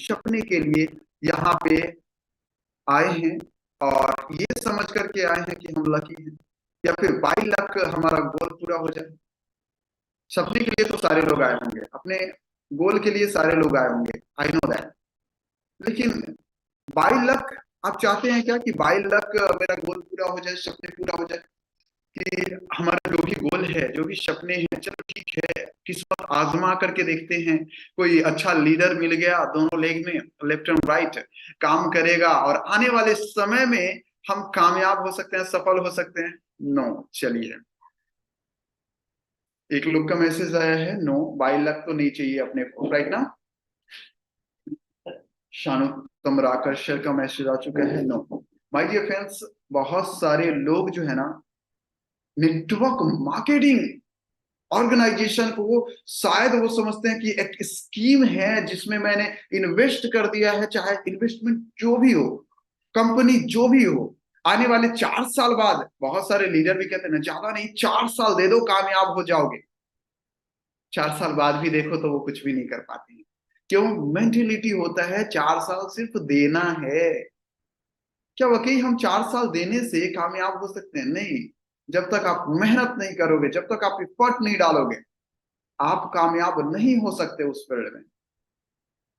सपने के लिए यहाँ पे आए हैं और ये समझ करके आए हैं कि हम लकी हैं, या फिर 22 लाख हमारा गोल पूरा हो जाए। सपने के लिए तो सारे लोग आए होंगे, अपने गोल के लिए सारे लोग आए होंगे, आई नो दैट। लेकिन 22 लाख आप चाहते हैं क्या कि 22 लाख मेरा गोल पूरा हो जाए, सपने पूरा हो जाए? कि हमारा जो भी गोल है, जो भी सपने हैं, चलो ठीक है, किस्मत आजमा करके देखते हैं, कोई अच्छा लीडर मिल गया, दोनों लेग में लेफ्ट एंड राइट काम करेगा और आने वाले समय में हम कामयाब हो सकते हैं, सफल हो सकते हैं। नो, चलिए, एक लोग का मैसेज आया है, नो 22 लाख तो नहीं चाहिए अपने को राइट ना। शानुतम राकर्षर का मैसेज आ चुका है, नो। माय डियर फ्रेंड्स, बहुत सारे लोग जो है ना, नेटवर्क मार्केटिंग ऑर्गेनाइजेशन को शायद वो समझते हैं कि एक स्कीम है जिसमें मैंने इन्वेस्ट कर दिया है, चाहे इन्वेस्टमेंट जो भी हो, कंपनी जो भी हो, आने वाले 4 साल बाद, बहुत सारे लीडर भी कहते हैं ना, ज्यादा नहीं 4 साल दे दो कामयाब हो जाओगे। 4 साल बाद भी देखो तो वो कुछ भी नहीं कर पाते हैं। क्यों? मेंटेलिटी होता है 4 साल सिर्फ देना है। क्या वाकई हम 4 साल देने से कामयाब हो सकते हैं? नहीं। जब तक आप मेहनत नहीं करोगे, जब तक आप एफर्ट नहीं डालोगे, आप कामयाब नहीं हो सकते उस फील्ड में।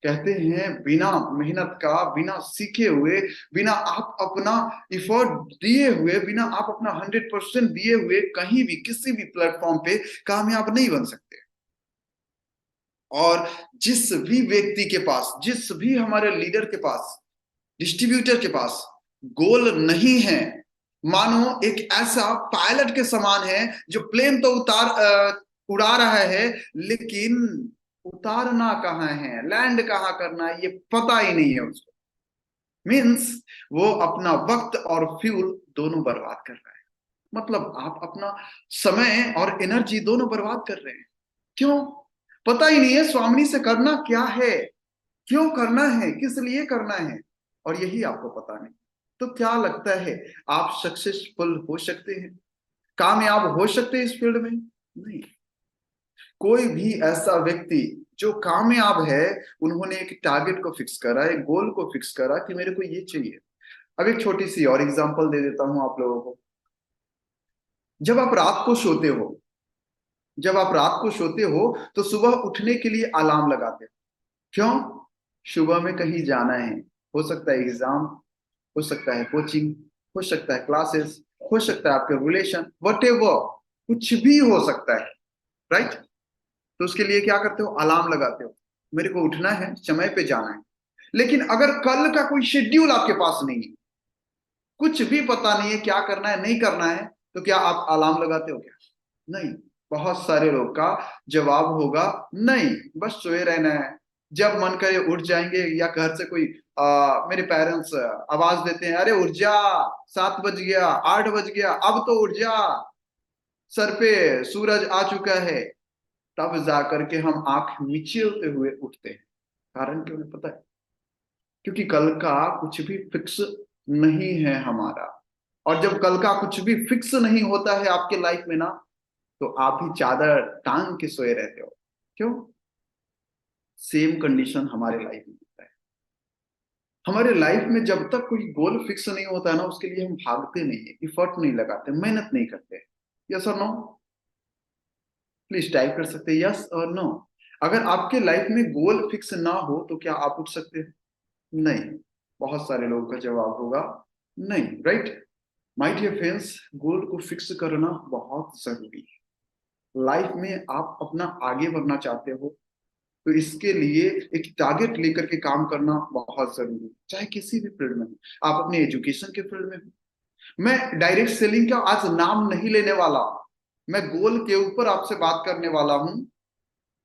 कहते हैं बिना मेहनत का, बिना सीखे हुए, बिना आप अपना एफर्ट दिए हुए, बिना आप अपना 100% दिए हुए कहीं भी किसी भी प्लेटफॉर्म पे कामयाब नहीं बन सकते। और जिस भी व्यक्ति के पास, जिस भी हमारे लीडर के पास, डिस्ट्रीब्यूटर के पास गोल नहीं है, मानो एक ऐसा पायलट के समान है जो प्लेन तो उड़ा रहा है, लेकिन उतारना कहाँ है, लैंड कहाँ करना है, ये पता ही नहीं है उसको। मीन्स वो अपना वक्त और फ्यूल दोनों बर्बाद कर रहा है। मतलब आप अपना समय और एनर्जी दोनों बर्बाद कर रहे हैं। क्यों? पता ही नहीं है स्वामिनी से करना क्या है, क्यों करना है, किस लिए करना है, और यही आपको पता नहीं। तो क्या लगता है आप सक्सेसफुल हो सकते हैं, कामयाब हो सकते हैं इस फील्ड में? नहीं। कोई भी ऐसा व्यक्ति जो कामयाब है, उन्होंने एक टारगेट को फिक्स करा, एक गोल को फिक्स करा कि मेरे को ये चाहिए। अब एक छोटी सी और एग्जांपल दे देता हूं आप लोगों को। जब आप रात को सोते हो, जब आप रात को सोते हो तो सुबह उठने के लिए अलार्म लगाते हो। क्यों? सुबह में कहीं जाना है, हो सकता है एग्जाम, हो सकता है कोचिंग, हो सकता है क्लासेस, हो सकता है आपके रिलेशन, वटेवर, कुछ भी हो सकता है, राइट? तो उसके लिए क्या करते हो? अलार्म लगाते हो, मेरे को उठना है, समय पे जाना है। लेकिन अगर कल का कोई शेड्यूल आपके पास नहीं है, कुछ भी पता नहीं है क्या करना है नहीं करना है, तो क्या आप अलार्म लगाते हो क्या? नहीं। बहुत सारे लोग का जवाब होगा नहीं, बस सोए रहना है, जब मन करे उठ जाएंगे, या घर से कोई मेरे पेरेंट्स आवाज देते हैं, अरे उठ जा, 7 बज गया, 8 बज गया, अब तो उठ जा, सर पे सूरज आ चुका है, तब जाकर के हम आंख मिचेलते हुए उठते हैं। कारण क्यों है पता है? क्योंकि कल का कुछ भी फिक्स नहीं है हमारा। और जब कल का कुछ भी फिक्स नहीं होता है आपके लाइफ में ना, तो आप भी चादर टांग के सोए रहते हो। क्यों? सेम कंडीशन हमारे लाइफ में होता है। हमारे लाइफ में जब तक कोई गोल फिक्स नहीं होता है ना, उसके लिए हम भागते नहीं है, इफर्ट नहीं लगाते, मेहनत नहीं करते। यस और नो? प्लीज टाइप कर सकते हैं यस और नो। अगर आपके लाइफ में गोल फिक्स ना हो तो क्या आप उठ सकते हैं? नहीं। बहुत सारे लोगों का जवाब होगा नहीं, राइट? माय डियर फ्रेंड्स, गोल को फिक्स करना बहुत जरूरी है। लाइफ में आप अपना आगे बढ़ना चाहते हो तो इसके लिए एक टारगेट लेकर के काम करना बहुत जरूरी है, चाहे किसी भी फील्ड में हो। आप अपने एजुकेशन के फील्ड में हो, मैं डायरेक्ट सेलिंग का आज नाम नहीं लेने वाला, मैं गोल के ऊपर आपसे बात करने वाला हूं।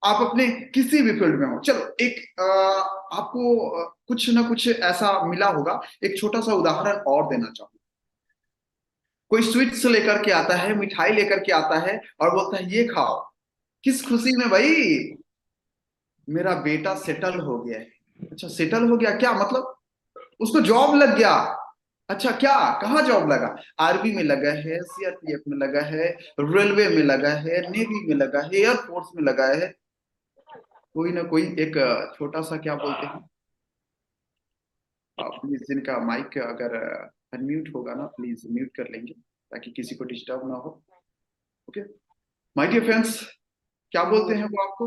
आप अपने किसी भी फील्ड में हो, चलो एक आपको कुछ ना कुछ ऐसा मिला होगा, एक छोटा सा उदाहरण और देना चाहूंगा। कोई स्वीट्स लेकर के आता है, मिठाई लेकर के आता है और बोलता है ये खाओ, किस खुशी में भाई? मेरा बेटा सेटल हो गया है। अच्छा, सेटल हो गया, क्या मतलब? उसको जॉब लग गया। अच्छा, क्या, कहाँ जॉब लगा? आर्मी में लगा है, सीआरपीएफ में लगा है, रेलवे में लगा है, नेवी में लगा है, एयरफोर्स में लगा है। कोई ना कोई एक छोटा सा क्या बोलते हैं, प्लीज जिनका माइक अगर अनम्यूट होगा ना, प्लीज म्यूट कर लेंगे ताकि किसी को डिस्टर्ब ना हो। ओके माय डियर फ्रेंड्स, क्या बोलते हैं वो आपको?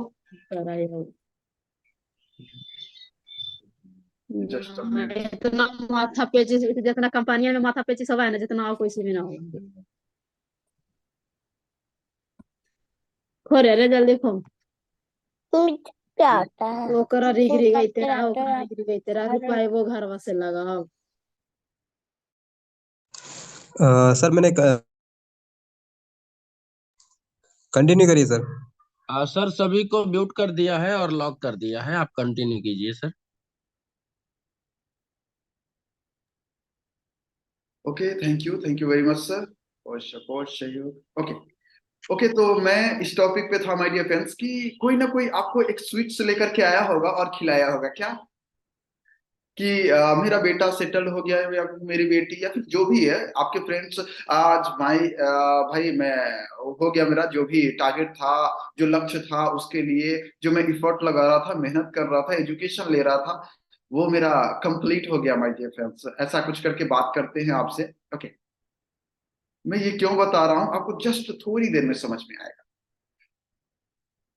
Just a minute. इतना माथा पेची, जितना कंपनिया में माथा पेची सब है ना, जितना और कोई सी भी ना हो। खोरे रे जल्दी खो। तुम क्या आता है? वो करा रिगरी गई तेरा, वो ट्रैक्टर करा रिगरी गई तेरा, रुपया वो घर वसे लगा। सर मैंने कंटिन्यू करिए सर। सर सभी को म्यूट कर दिया है और लॉक कर दिया है, आप कंटिन्यू कीजिए sir. Okay thank you very much sir for support सहयोग। ओके ओके, तो मैं इस टॉपिक पे था माय डियर फ्रेंड्स कि कोई ना कोई आपको एक स्वीट्स लेकर के आया होगा और खिलाया होगा क्या, कि मेरा बेटा सेटल हो गया है या फिर मेरी बेटी या फिर जो भी है आपके फ्रेंड्स, आज भाई मैं हो गया, मेरा जो भी टारगेट था, जो लक्ष्य था, उसके लिए जो मैं इफर्ट लगा रहा था, मेहनत कर रहा था, एजुकेशन ले रहा था, वो मेरा कंप्लीट हो गया माय डियर फ्रेंड्स। ऐसा कुछ करके बात करते हैं आपसे। ओके मैं ये क्यों बता रहा हूं आपको, जस्ट थोड़ी देर में समझ में आएगा।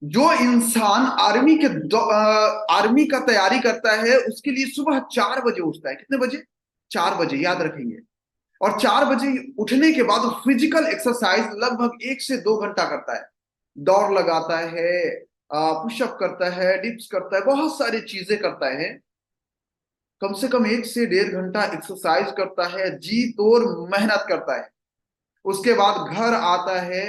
जो इंसान आर्मी का तैयारी करता है, उसके लिए सुबह 4 बजे उठता है। कितने बजे? 4 बजे, याद रखेंगे। और 4 बजे उठने के बाद फिजिकल एक्सरसाइज लगभग 1 से 2 घंटा करता है। दौड़ लगाता है, पुशअप करता है, डिप्स करता है, बहुत सारी चीजें करता है। कम से कम 1 से 1.5 घंटा एक्सरसाइज करता है, जी तोड़ मेहनत करता है। उसके बाद घर आता है,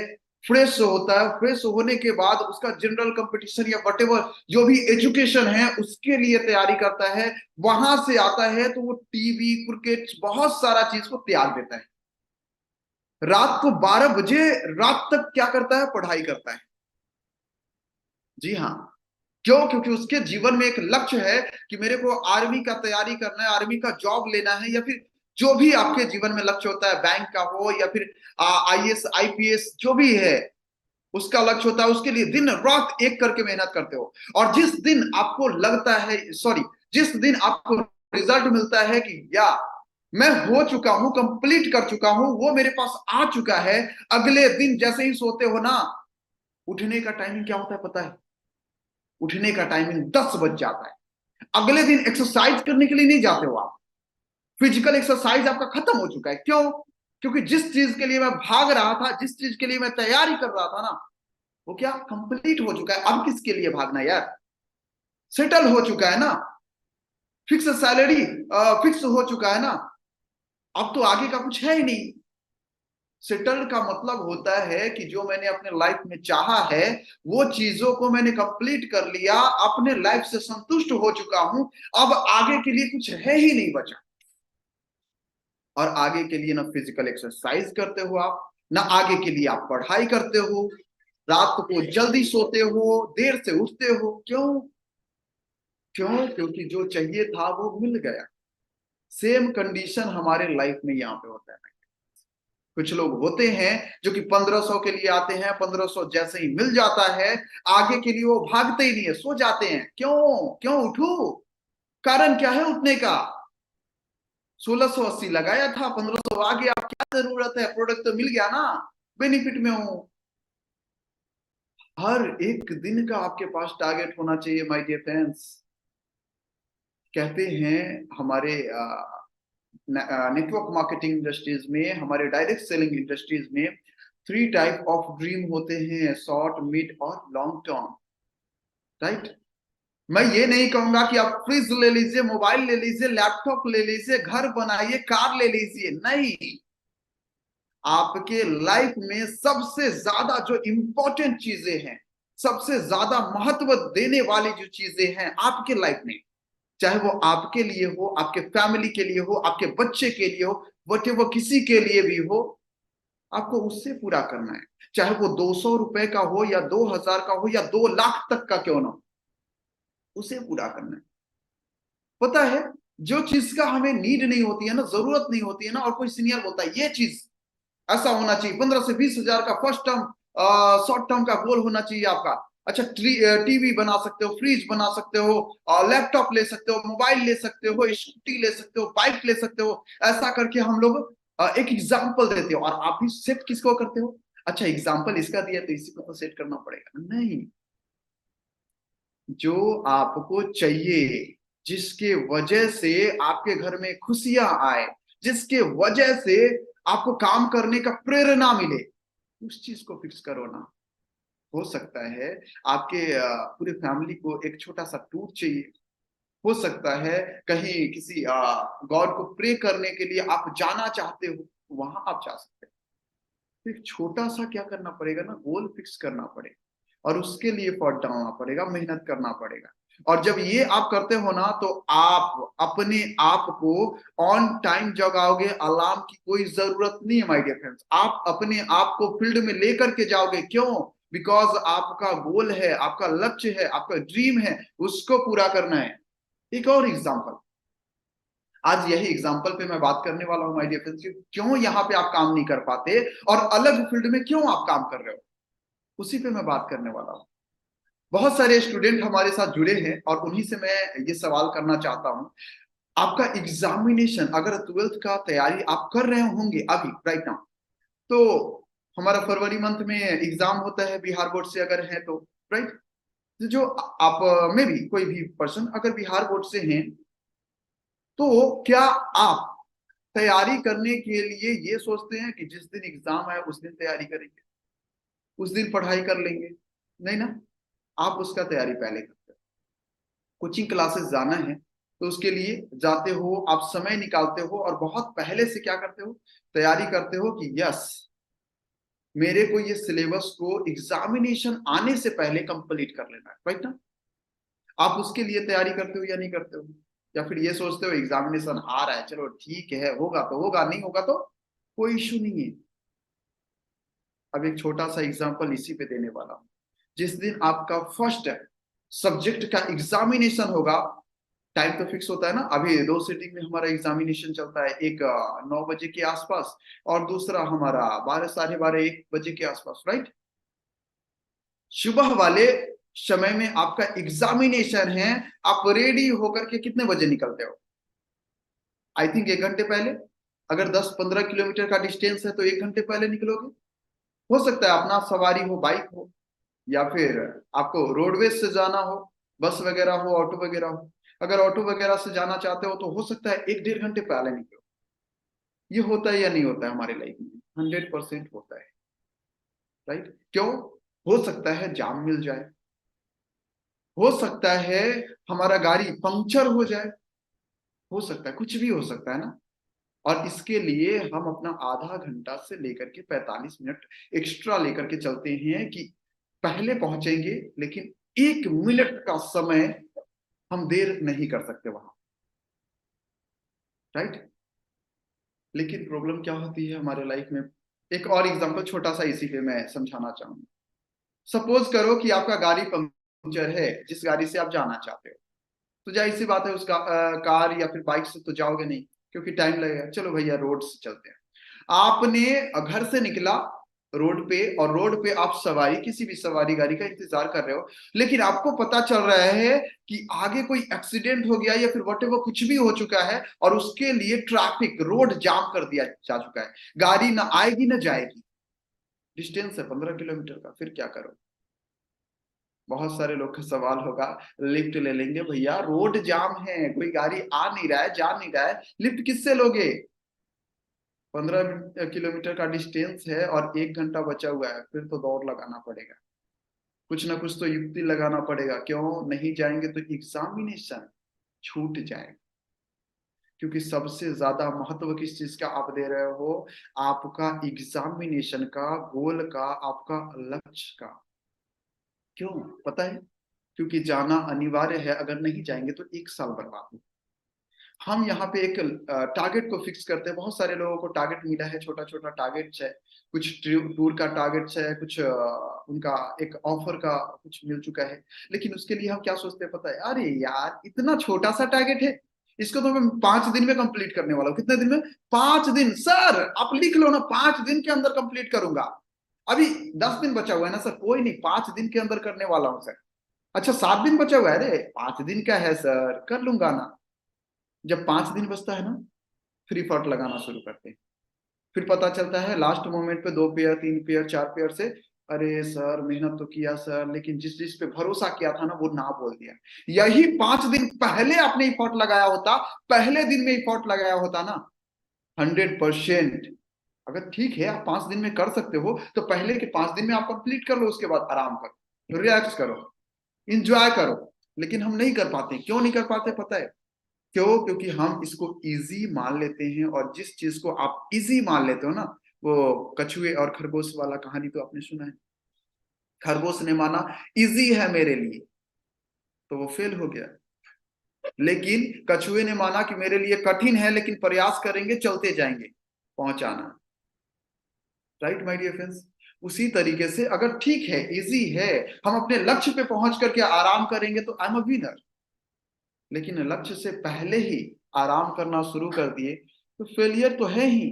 फ्रेश होता है, फ्रेश होने के बाद उसका जनरल कंपटीशन या वटेवर जो भी एजुकेशन है उसके लिए तैयारी करता है। वहां से आता है तो वो टीवी, क्रिकेट, बहुत सारा चीज को त्याग देता है। रात को 12 बजे रात तक क्या करता है? पढ़ाई करता है। जी हाँ, क्यों? क्योंकि उसके जीवन में एक लक्ष्य है कि मेरे को आर्मी का तैयारी करना है, आर्मी का जॉब लेना है, या फिर जो भी आपके जीवन में लक्ष्य होता है, बैंक का हो या फिर आईएएस आईपीएस जो भी है, उसका लक्ष्य होता है। उसके लिए दिन रात एक करके मेहनत करते हो। और जिस दिन आपको लगता है, सॉरी, जिस दिन आपको रिजल्ट मिलता है कि या मैं हो चुका हूं, कंप्लीट कर चुका हूं, वो मेरे पास आ चुका है, अगले दिन जैसे ही सोते हो ना, उठने का टाइमिंग क्या होता है पता है? उठने का टाइमिंग 10 बज जाता है। अगले दिन एक्सरसाइज करने के लिए नहीं जाते हो आप। फिजिकल एक्सरसाइज आपका खत्म हो चुका है। क्यों? क्योंकि जिस चीज के लिए मैं भाग रहा था, जिस चीज के लिए मैं तैयारी कर रहा था ना, वो क्या कंप्लीट हो चुका है। अब किसके लिए भागना यार? सेटल हो चुका है ना, फिक्स सैलरी फिक्स हो चुका है ना, अब तो आगे का कुछ है ही नहीं। सेटल्ड का मतलब होता है कि जो मैंने अपने लाइफ में चाहा है, वो चीजों को मैंने कंप्लीट कर लिया, अपने लाइफ से संतुष्ट हो चुका हूं, अब आगे के लिए कुछ है ही नहीं बचा। और आगे के लिए ना फिजिकल एक्सरसाइज करते हो आप, ना आगे के लिए आप पढ़ाई करते हो, रात को जल्दी सोते हो, देर से उठते हो। क्यों? क्यों? क्योंकि जो चाहिए था वो मिल गया। सेम कंडीशन हमारे लाइफ में यहाँ पे होता है। कुछ लोग होते हैं जो कि 1500 के लिए आते हैं, 1500 जैसे ही मिल जाता है, आगे के लिए वो भागते ही नहीं है, सो जाते हैं। क्यों? क्यों उठू? कारण क्या है उठने का? 1680 लगाया था, 1500 आ गया, अब क्या जरूरत है? प्रोडक्ट तो मिल गया ना, बेनिफिट में हूं। हर एक दिन का आपके पास टारगेट होना चाहिए माय डियर फ्रेंड्स। कहते हैं हमारे नेटवर्क मार्केटिंग इंडस्ट्रीज में, हमारे डायरेक्ट सेलिंग इंडस्ट्रीज में 3 टाइप ऑफ ड्रीम होते हैं, शॉर्ट, मिड और लॉन्ग टर्म। राइट? मैं ये नहीं कहूंगा कि आप फ्रिज ले लीजिए, मोबाइल ले लीजिए, लैपटॉप ले लीजिए, घर बनाइए, कार ले लीजिए, नहीं। आपके लाइफ में सबसे ज्यादा जो इंपॉर्टेंट चीजें हैं, सबसे ज्यादा महत्व देने वाली जो चीजें हैं आपके लाइफ में, चाहे वो आपके लिए हो, आपके फैमिली के लिए हो, आपके बच्चे के लिए हो, वो किसी के लिए भी हो, आपको उससे पूरा करना है। चाहे वो 200 रुपए का हो या 2000 का हो या 2 लाख तक का क्यों ना हो, उसे पूरा करना है। पता है, जो चीज का हमें नीड नहीं होती है ना, जरूरत नहीं होती है ना, और कोई सीनियर बोलता है ये चीज ऐसा होना चाहिए, 15 से 20 हजार का फर्स्ट टर्म शॉर्ट टर्म का गोल होना चाहिए आपका, अच्छा, टीवी बना सकते हो, फ्रिज बना सकते हो, लैपटॉप ले सकते हो, मोबाइल ले सकते हो, स्कूटी ले सकते हो, बाइक ले सकते हो। ऐसा करके हम लोग एक एग्जाम्पल देते हो, और आप भी सेट किसको करते हो? अच्छा, एग्जाम्पल इसका दिया तो इसी को तो सेट करना पड़ेगा। नहीं, जो आपको चाहिए, जिसके वजह से आपके घर में खुशियां आए, जिसके वजह से आपको काम करने का प्रेरणा मिले, उस चीज को फिक्स करो ना। हो सकता है आपके पूरे फैमिली को एक छोटा सा टूर चाहिए, हो सकता है कहीं किसी गॉड को प्रे करने के लिए आप जाना चाहते हो, वहां आप जा सकते हो। तो एक छोटा सा क्या करना पड़ेगा ना, गोल फिक्स करना पड़ेगा, और उसके लिए एफर्ट डालना पड़ेगा, मेहनत करना पड़ेगा। और जब ये आप करते हो ना, तो आप अपने आप को ऑन टाइम जगाओगे, अलार्म की कोई जरूरत नहीं है माय डियर फ्रेंड्स। आप अपने आप को फील्ड में लेकर के जाओगे, क्यों? बिकॉज आपका गोल है, आपका लक्ष्य है, आपका ड्रीम है, उसको पूरा करना है। एक और एग्जांपल, आज यही एग्जांपल पे मैं बात करने वाला हूं माय डियर फ्रेंड्स, क्यों यहाँ पे आप काम नहीं कर पाते और अलग फील्ड में क्यों आप काम कर रहे हो, उसी पे मैं बात करने वाला हूं। बहुत सारे स्टूडेंट हमारे साथ जुड़े हैं, और उन्हीं से मैं ये सवाल करना चाहता हूं। आपका एग्जामिनेशन, अगर 12th का तैयारी आप कर रहे होंगे अभी राइट नाउ, तो हमारा फरवरी मंथ में एग्जाम होता है बिहार बोर्ड से अगर है तो, राइट? जो आप में भी कोई भी पर्सन अगर बिहार बोर्ड से हैं, तो क्या आप तैयारी करने के लिए ये सोचते हैं कि जिस दिन एग्जाम है उस दिन तैयारी करेंगे, उस दिन पढ़ाई कर लेंगे? नहीं ना, आप उसका तैयारी पहले करते हो। कोचिंग क्लासेस जाना है तो उसके लिए जाते हो, आप समय निकालते हो, और बहुत पहले से क्या करते हो, तैयारी करते हो कि यस, मेरे को ये सिलेबस को एग्जामिनेशन आने से पहले कंप्लीट कर लेना है, राइट ना? आप उसके लिए तैयारी करते हो या नहीं करते हो? या फिर ये सोचते हो एग्जामिनेशन आ रहा है, चलो ठीक है, होगा तो होगा, नहीं होगा तो कोई इश्यू नहीं है। अब एक छोटा सा एग्जांपल इसी पे देने वाला हूं। जिस दिन आपका फर्स्ट सब्जेक्ट का एग्जामिनेशन होगा, टाइम तो फिक्स होता है ना, अभी 2 सिटिंग में हमारा एग्जामिनेशन चलता है, एक 9 बजे के आसपास और दूसरा हमारा 12, साढ़े 12, 1 बजे के आसपास, राइट? सुबह वाले समय में आपका एग्जामिनेशन है, आप रेडी होकर के कितने बजे निकलते हो? आई थिंक 1 घंटे पहले। अगर 10-15 किलोमीटर का डिस्टेंस है तो 1 घंटे पहले निकलोगे। हो सकता है अपना सवारी हो, बाइक हो, या फिर आपको रोडवेज से जाना हो, बस वगैरह हो, ऑटो वगैरह हो। अगर ऑटो वगैरह से जाना चाहते हो तो हो सकता है 1-1.5 घंटे पहले निकलो। ये होता है या नहीं होता है हमारे लाइफ में? 100% होता है, राइट? क्यों? हो सकता है जाम मिल जाए, हो सकता है हमारा गाड़ी पंक्चर हो जाए, हो सकता है, कुछ भी हो सकता है ना। और इसके लिए हम अपना आधा घंटा से लेकर के 45 मिनट एक्स्ट्रा लेकर के चलते हैं कि पहले पहुंचेंगे, लेकिन 1 मिनट का समय हम देर नहीं कर सकते वहां, राइट? लेकिन प्रॉब्लम क्या होती है हमारे लाइफ में? एक और एग्जांपल छोटा सा इसी पे मैं समझाना चाहूंगा। सपोज करो कि आपका गाड़ी पंक्चर है, जिस गाड़ी से आप जाना चाहते हो, तो जाहिर सी बात है उसका कार या फिर बाइक से तो जाओगे नहीं, क्योंकि टाइम लगेगा। चलो भैया रोड से चलते हैं। आपने घर से निकला रोड पे, और रोड पे आप सवारी, किसी भी सवारी गाड़ी का इंतजार कर रहे हो, लेकिन आपको पता चल रहा है कि आगे कोई एक्सीडेंट हो गया या फिर व्हाटएवर कुछ भी हो चुका है, और उसके लिए ट्रैफिक, रोड जाम कर दिया जा चुका है, गाड़ी ना आएगी ना जाएगी, डिस्टेंस है 15 किलोमीटर का, फिर क्या करो? बहुत सारे लोग का सवाल होगा, लिफ्ट ले लेंगे भैया, रोड जाम है, कोई गाड़ी आ नहीं रहा है, जा नहीं रहा है, लिफ्ट किससे लोगे? 15 किलोमीटर का डिस्टेंस है और 1 घंटा बचा हुआ है, फिर तो दौड़ लगाना पड़ेगा, कुछ ना कुछ तो युक्ति लगाना पड़ेगा। क्यों नहीं जाएंगे तो एग्जामिनेशन छूट जाएगा। क्योंकि सबसे ज्यादा महत्व किस चीज का आप दे रहे हो? आपका एग्जामिनेशन का, गोल का, आपका लक्ष्य का। क्यों पता है? क्योंकि जाना अनिवार्य है, अगर नहीं जाएंगे तो 1 साल बर्बाद हो। हम यहाँ पे एक टारगेट को फिक्स करते हैं। बहुत सारे लोगों को टारगेट मिला है, छोटा छोटा टारगेट है, कुछ टूर का टारगेट है, कुछ उनका एक ऑफर का कुछ मिल चुका है। लेकिन उसके लिए हम क्या सोचते हैं पता है? अरे यार इतना छोटा सा टारगेट है, इसको तो मैं 5 दिन में कंप्लीट करने वाला हूँ। कितने दिन में? 5 दिन। सर आप लिख लो ना, 5 दिन के अंदर कंप्लीट करूंगा। अभी 10 दिन बचा हुआ है ना सर, कोई नहीं, 5 दिन के अंदर करने वाला हूं सर। अच्छा 7 दिन बचा हुआ है, अरे 5 दिन का है सर, कर लूंगा ना। जब 5 दिन बचता है ना, फ्री फॉट लगाना शुरू करते हैं। फिर पता चलता है लास्ट मोमेंट पे 2 पेयर 3 पेयर 4 पेयर से, अरे सर मेहनत तो किया सर, लेकिन जिस जिस पे भरोसा किया था ना वो ना बोल दिया। यही 5 दिन पहले आपने इफोर्ट लगाया होता, पहले दिन में इफोर्ट लगाया होता ना, 100%। अगर ठीक है आप 5 दिन में कर सकते हो तो पहले के 5 दिन में आप कंप्लीट कर लो, उसके बाद आराम करो, रिलैक्स करो, इंजॉय करो। लेकिन हम नहीं कर पाते, क्यों नहीं कर पाते पता है? क्यों? क्योंकि हम इसको इजी मान लेते हैं, और जिस चीज को आप इजी मान लेते हो ना, वो कछुए और खरगोश वाला कहानी तो आपने सुना है। खरगोश ने माना इजी है मेरे लिए, तो वो फेल हो गया। लेकिन कछुए ने माना कि मेरे लिए कठिन है, लेकिन प्रयास करेंगे, चलते जाएंगे, पहुंचाना। Right my dear friends? उसी तरीके से अगर ठीक है, इजी है, हम अपने लक्ष्य पे पहुंच करके आराम करेंगे तो आई एम अ विनर। लेकिन लक्ष्य से पहले ही आराम करना शुरू कर दिए तो फेलियर तो है ही।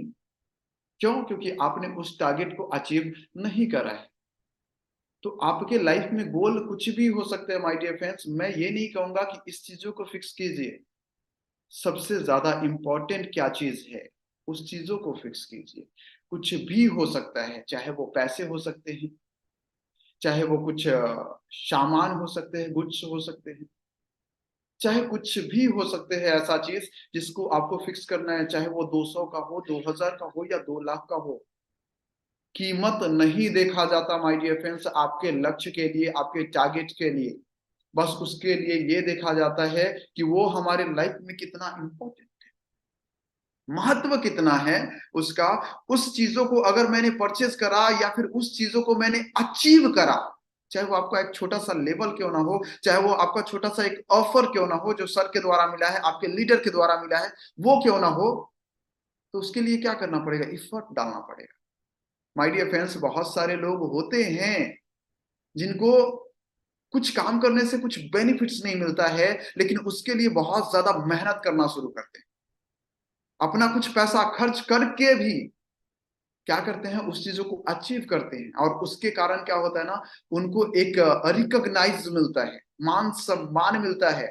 क्यों? क्योंकि आपने उस टारगेट को अचीव नहीं करा है। तो आपके लाइफ में गोल कुछ भी हो सकते हैं माय डियर फ्रेंड्स, मैं ये नहीं कहूंगा कि इस चीजों को फिक्स कीजिए। सबसे ज्यादा इंपॉर्टेंट क्या चीज है, उस चीजों को फिक्स कीजिए। कुछ भी हो सकता है, चाहे वो पैसे हो सकते हैं, चाहे वो कुछ सामान हो सकते हैं, गुड्स हो सकते हैं, चाहे कुछ भी हो सकते हैं ऐसा चीज जिसको आपको फिक्स करना है, चाहे वो 200 का हो, 2000 का हो, या 2 लाख का हो। कीमत नहीं देखा जाता माय डियर फ्रेंड्स आपके लक्ष्य के लिए, आपके टारगेट के लिए। बस उसके लिए ये देखा जाता है कि वो हमारे लाइफ में कितना इंपॉर्टेंट, महत्व कितना है उसका। उस चीजों को अगर मैंने परचेज करा, या फिर उस चीजों को मैंने अचीव करा, चाहे वो आपका एक छोटा सा लेवल क्यों ना हो, चाहे वो आपका छोटा सा एक ऑफर क्यों ना हो जो सर के द्वारा मिला है, आपके लीडर के द्वारा मिला है, वो क्यों ना हो, तो उसके लिए क्या करना पड़ेगा? एफर्ट डालना पड़ेगा। माय डियर फ्रेंड्स, बहुत सारे लोग होते हैं जिनको कुछ काम करने से कुछ बेनिफिट्स नहीं मिलता है, लेकिन उसके लिए बहुत ज्यादा मेहनत करना शुरू करते हैं, अपना कुछ पैसा खर्च करके भी क्या करते हैं, उस चीजों को अचीव करते हैं। और उसके कारण क्या होता है ना, उनको एक रिकॉग्नाइज मिलता है, मान सम्मान मिलता है,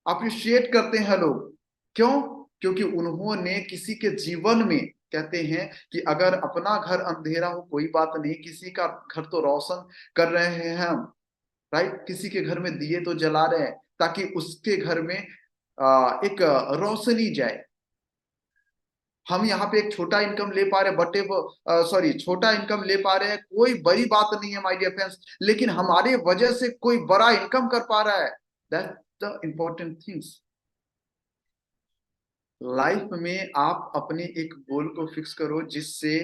अप्रिशिएट करते हैं लोग। क्यों? क्योंकि उन्होंने किसी के जीवन में, कहते हैं कि अगर अपना घर अंधेरा हो कोई बात नहीं, किसी का घर तो रोशन कर रहे हैं हम। राइट? किसी के घर में दिए तो जला रहे हैं ताकि उसके घर में एक रोशनी जाए। हम यहाँ पे एक छोटा इनकम ले पा रहे हैं, बटे सॉरी छोटा इनकम ले पा रहे हैं, कोई बड़ी बात नहीं है माय डियर फ्रेंड्स, लेकिन हमारे वजह से कोई बड़ा इनकम कर पा रहा है, that's the important things. Life में आप अपने एक गोल को फिक्स करो जिससे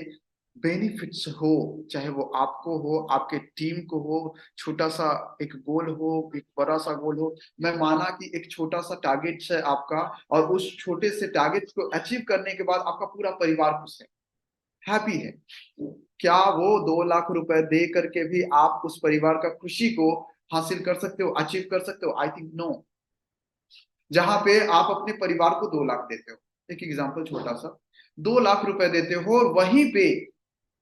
बेनिफिट्स हो, चाहे वो आपको हो, आपके टीम को हो। छोटा सा एक गोल हो, एक बड़ा सा गोल हो। मैं माना कि एक छोटा सा टारगेट है आपका, और उस छोटे से टारगेट को अचीव करने के बाद आपका पूरा परिवार खुश है, हैप्पी है। क्या वो 2 लाख रुपए दे करके भी आप उस परिवार का खुशी को हासिल कर सकते हो, अचीव कर सकते हो? I think no. जहां पे आप अपने परिवार को 2 लाख देते हो, एक एग्जांपल छोटा सा, 2 लाख रुपए देते हो, और वहीं पे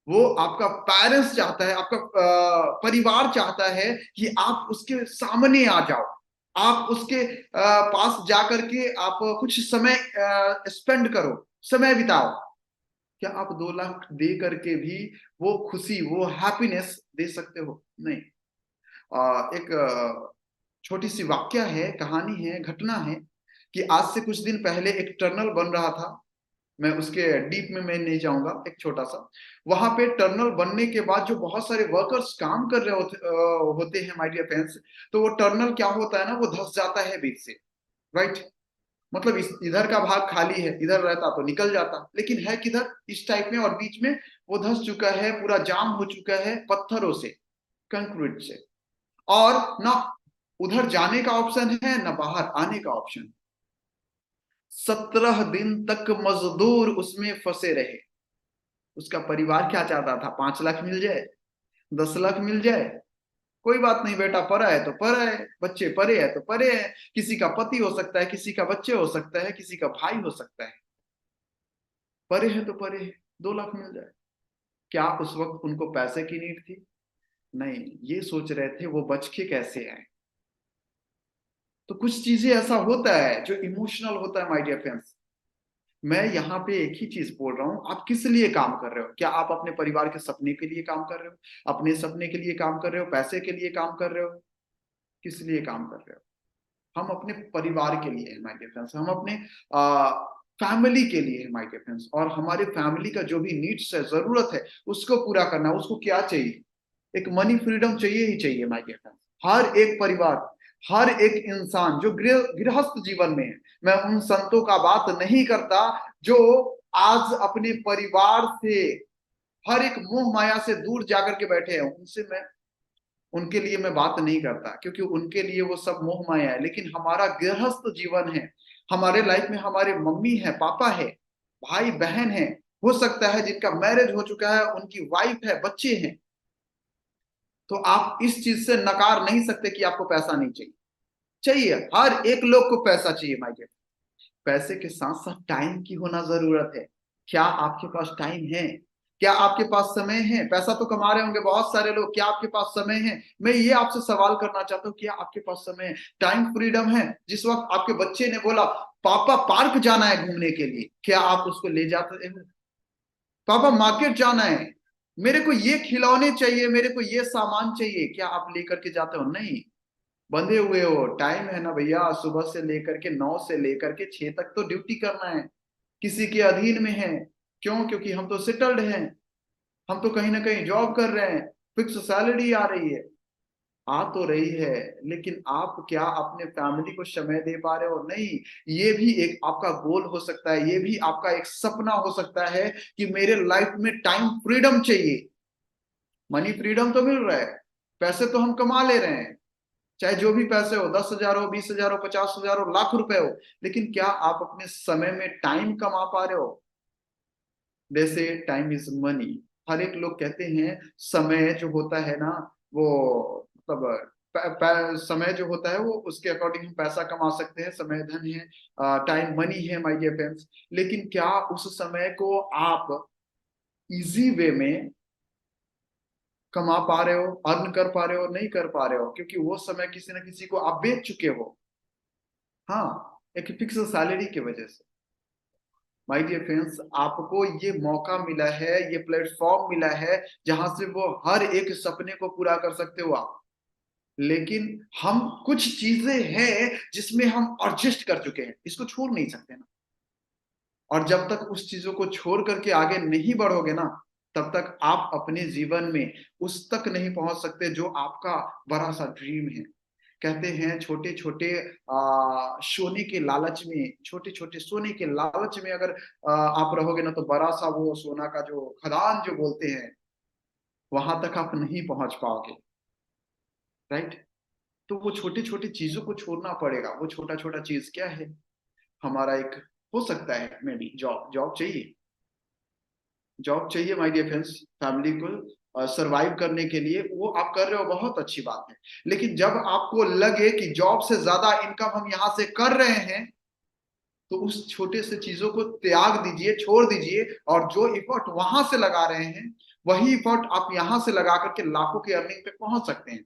वो आपका पेरेंट्स चाहता है, आपका परिवार चाहता है कि आप उसके सामने आ जाओ, आप उसके पास जाकर के आप कुछ समय स्पेंड करो, समय बिताओ। क्या आप 2 लाख दे करके भी वो खुशी, वो हैप्पीनेस दे सकते हो? नहीं। एक छोटी सी वाक्य है, कहानी है, घटना है कि आज से कुछ दिन पहले एक टनल बन रहा था। मैं उसके डीप में मैं नहीं जाऊंगा, एक छोटा सा, वहां पे टनल बनने के बाद जो बहुत सारे वर्कर्स काम कर रहे होते हैं माय डियर फ्रेंड्स, तो वो टनल क्या होता है ना, वो धंस जाता है बीच से। राइट? मतलब इधर का भाग खाली है, इधर रहता तो निकल जाता, लेकिन है किधर, इस टाइप में, और बीच में वो धंस चुका है, पूरा जाम हो चुका है पत्थरों से, कंक्रीट से। और ना उधर जाने का ऑप्शन है, ना बाहर आने का ऑप्शन। 17 दिन तक मजदूर उसमें फंसे रहे। उसका परिवार क्या चाहता था? 5 लाख मिल जाए, 10 लाख मिल जाए, कोई बात नहीं बेटा, परा है तो परा है, बच्चे परे है तो परे है, किसी का पति हो सकता है, किसी का बच्चे हो सकता है, किसी का भाई हो सकता है, परे है तो परे है, 2 लाख मिल जाए। क्या उस वक्त उनको पैसे की नीड थी? नहीं, ये सोच रहे थे वो बच के कैसे आए। तो कुछ चीजें ऐसा होता है जो इमोशनल होता है माय डियर फ्रेंड्स। मैं यहाँ पे एक ही चीज बोल रहा हूँ, आप किस लिए काम कर रहे हो? क्या आप अपने परिवार के सपने के लिए काम कर रहे हो? अपने सपने के लिए काम कर रहे हो? पैसे के लिए काम कर रहे हो? किस लिए काम कर रहे हो? हम अपने परिवार के लिए है माय डियर फ्रेंड्स, हम अपने फैमिली के लिए है माय डियर फ्रेंड्स, और हमारे फैमिली का जो भी नीड्स है, जरूरत है, उसको पूरा करना है। उसको क्या चाहिए? एक मनी फ्रीडम चाहिए ही चाहिए माय डियर फ्रेंड्स। हर एक परिवार, हर एक इंसान जो गृहस्थ जीवन में है, मैं उन संतों का बात नहीं करता जो आज अपने परिवार से, हर एक मोह माया से दूर जाकर के बैठे हैं, उनसे मैं, उनके लिए मैं बात नहीं करता, क्योंकि उनके लिए वो सब मोह माया है। लेकिन हमारा गृहस्थ जीवन है, हमारे लाइफ में हमारे मम्मी है, पापा है, भाई बहन है, हो सकता है जिनका मैरिज हो चुका है, उनकी वाइफ है, बच्चे हैं। तो आप इस चीज से नकार नहीं सकते कि आपको पैसा नहीं चाहिए। चाहिए, हर एक लोग को पैसा चाहिए माय डियर। पैसे के साथ साथ टाइम की होना जरूरत है। क्या आपके पास टाइम है? क्या आपके पास समय है? पैसा तो कमा रहे होंगे बहुत सारे लोग, क्या आपके पास समय है? मैं ये आपसे सवाल करना चाहता हूँ, क्या आपके पास समय है? टाइम फ्रीडम है? जिस वक्त आपके बच्चे ने बोला पापा पार्क जाना है घूमने के लिए, क्या आप उसको ले जाते हैं? पापा मार्केट जाना है, मेरे को ये खिलौने चाहिए, मेरे को ये सामान चाहिए, क्या आप लेकर के जाते हो? नहीं, बंधे हुए हो। टाइम है ना भैया, सुबह से लेकर के 9 से लेकर के 6 तक तो ड्यूटी करना है, किसी के अधीन में है। क्यों? क्योंकि हम तो सेटल्ड हैं, हम तो कहीं ना कहीं जॉब कर रहे हैं, फिक्स सैलरी आ रही है, आ तो रही है, लेकिन आप क्या अपने फैमिली को समय दे पा रहे हो? नहीं। ये भी एक आपका गोल हो सकता है, ये भी आपका एक सपना हो सकता है कि मेरे लाइफ में टाइम फ्रीडम चाहिए। मनी फ्रीडम तो मिल रहा है, पैसे तो हम कमा ले रहे हैं, चाहे जो भी पैसे हो, 10,000 हो, 20,000 हो, 50,000 हो, लाख रुपए हो, लेकिन क्या आप अपने समय में टाइम कमा पा रहे हो? जैसे टाइम इज मनी, हर एक लोग कहते हैं समय जो होता है ना, वो मतलब समय जो होता है वो उसके अकॉर्डिंग हम पैसा कमा सकते हैं, समय धन है, टाइम मनी है माय डियर फ्रेंड्स। लेकिन क्या उस समय को आप इजी वे में कमा पा रहे हो, अर्न कर पा रहे हो? नहीं कर पा रहे हो, क्योंकि वो समय किसी न किसी को आप बेच चुके हो। हाँ, एक फिक्स सैलरी की वजह से। माय डियर फ्रेंड्स, आपको ये मौका मिला है, ये प्लेटफॉर्म मिला है जहां से वो हर एक सपने को पूरा कर सकते हो आप। लेकिन हम कुछ चीजें हैं जिसमें हम एडजस्ट कर चुके हैं, इसको छोड़ नहीं सकते ना। और जब तक उस चीजों को छोड़ करके आगे नहीं बढ़ोगे ना, तब तक आप अपने जीवन में उस तक नहीं पहुंच सकते जो आपका बड़ा सा ड्रीम है। कहते हैं छोटे छोटे सोने के लालच में, छोटे छोटे सोने के लालच में अगर आप रहोगे ना, तो बड़ा सा वो सोना का जो खदान जो बोलते हैं, वहां तक आप नहीं पहुंच पाओगे। राइट? तो वो छोटी छोटी चीजों को छोड़ना पड़ेगा। वो छोटा छोटा चीज क्या है? हमारा एक, हो सकता है मे बी जॉब, जॉब चाहिए, जॉब चाहिए माय डियर फ्रेंड्स, फैमिली को सरवाइव करने के लिए। वो आप कर रहे हो, बहुत अच्छी बात है। लेकिन जब आपको लगे कि जॉब से ज्यादा इनकम हम यहां से कर रहे हैं, तो उस छोटे से चीजों को त्याग दीजिए, छोड़ दीजिए, और जो इफर्ट वहां से लगा रहे हैं, वही इफर्ट आप यहां से लगा करके लाखों की अर्निंग पे पहुंच सकते हैं।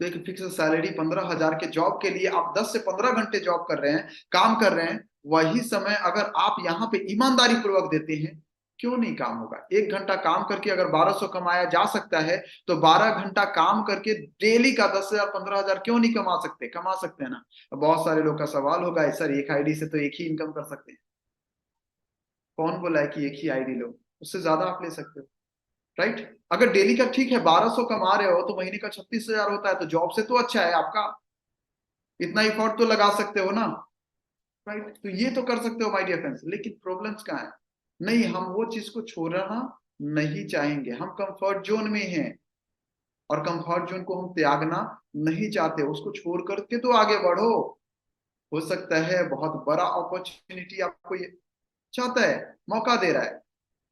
तो एक फिक्स सैलरी 15,000 के जॉब के लिए आप 10 से 15 घंटे जॉब कर रहे हैं, काम कर रहे हैं, वही समय अगर आप यहाँ पे ईमानदारी पूर्वक देते हैं, क्यों नहीं काम होगा? 1 घंटा काम करके अगर 1200 कमाया जा सकता है, तो 12 घंटा काम करके डेली का 10,000 15,000 क्यों नहीं कमा सकते? कमा सकते हैं ना। बहुत सारे लोग का सवाल होगा, सर एक आईडी से तो एक ही इनकम कर सकते हैं। कौन बोला है कि एक ही आईडी लो? उससे ज्यादा आप ले सकते हो। राइट? अगर डेली का ठीक है 1200 कमा रहे हो, तो महीने का 36,000 होता है, तो जॉब से तो अच्छा है आपका, इतना इफोर्ट तो लगा सकते हो ना। राइट? तो ये तो कर सकते हो माय डियर फ्रेंड्स। लेकिन प्रॉब्लम्स कहाँ है? नहीं, हम वो चीज को छोड़ना नहीं चाहेंगे, हम कंफर्ट जोन में हैं, और कंफर्ट जोन को हम त्यागना नहीं चाहते। उसको छोड़ करके तो आगे बढ़ो। हो सकता है बहुत बड़ा अपॉर्चुनिटी आपको ये चाहता है, मौका दे रहा है,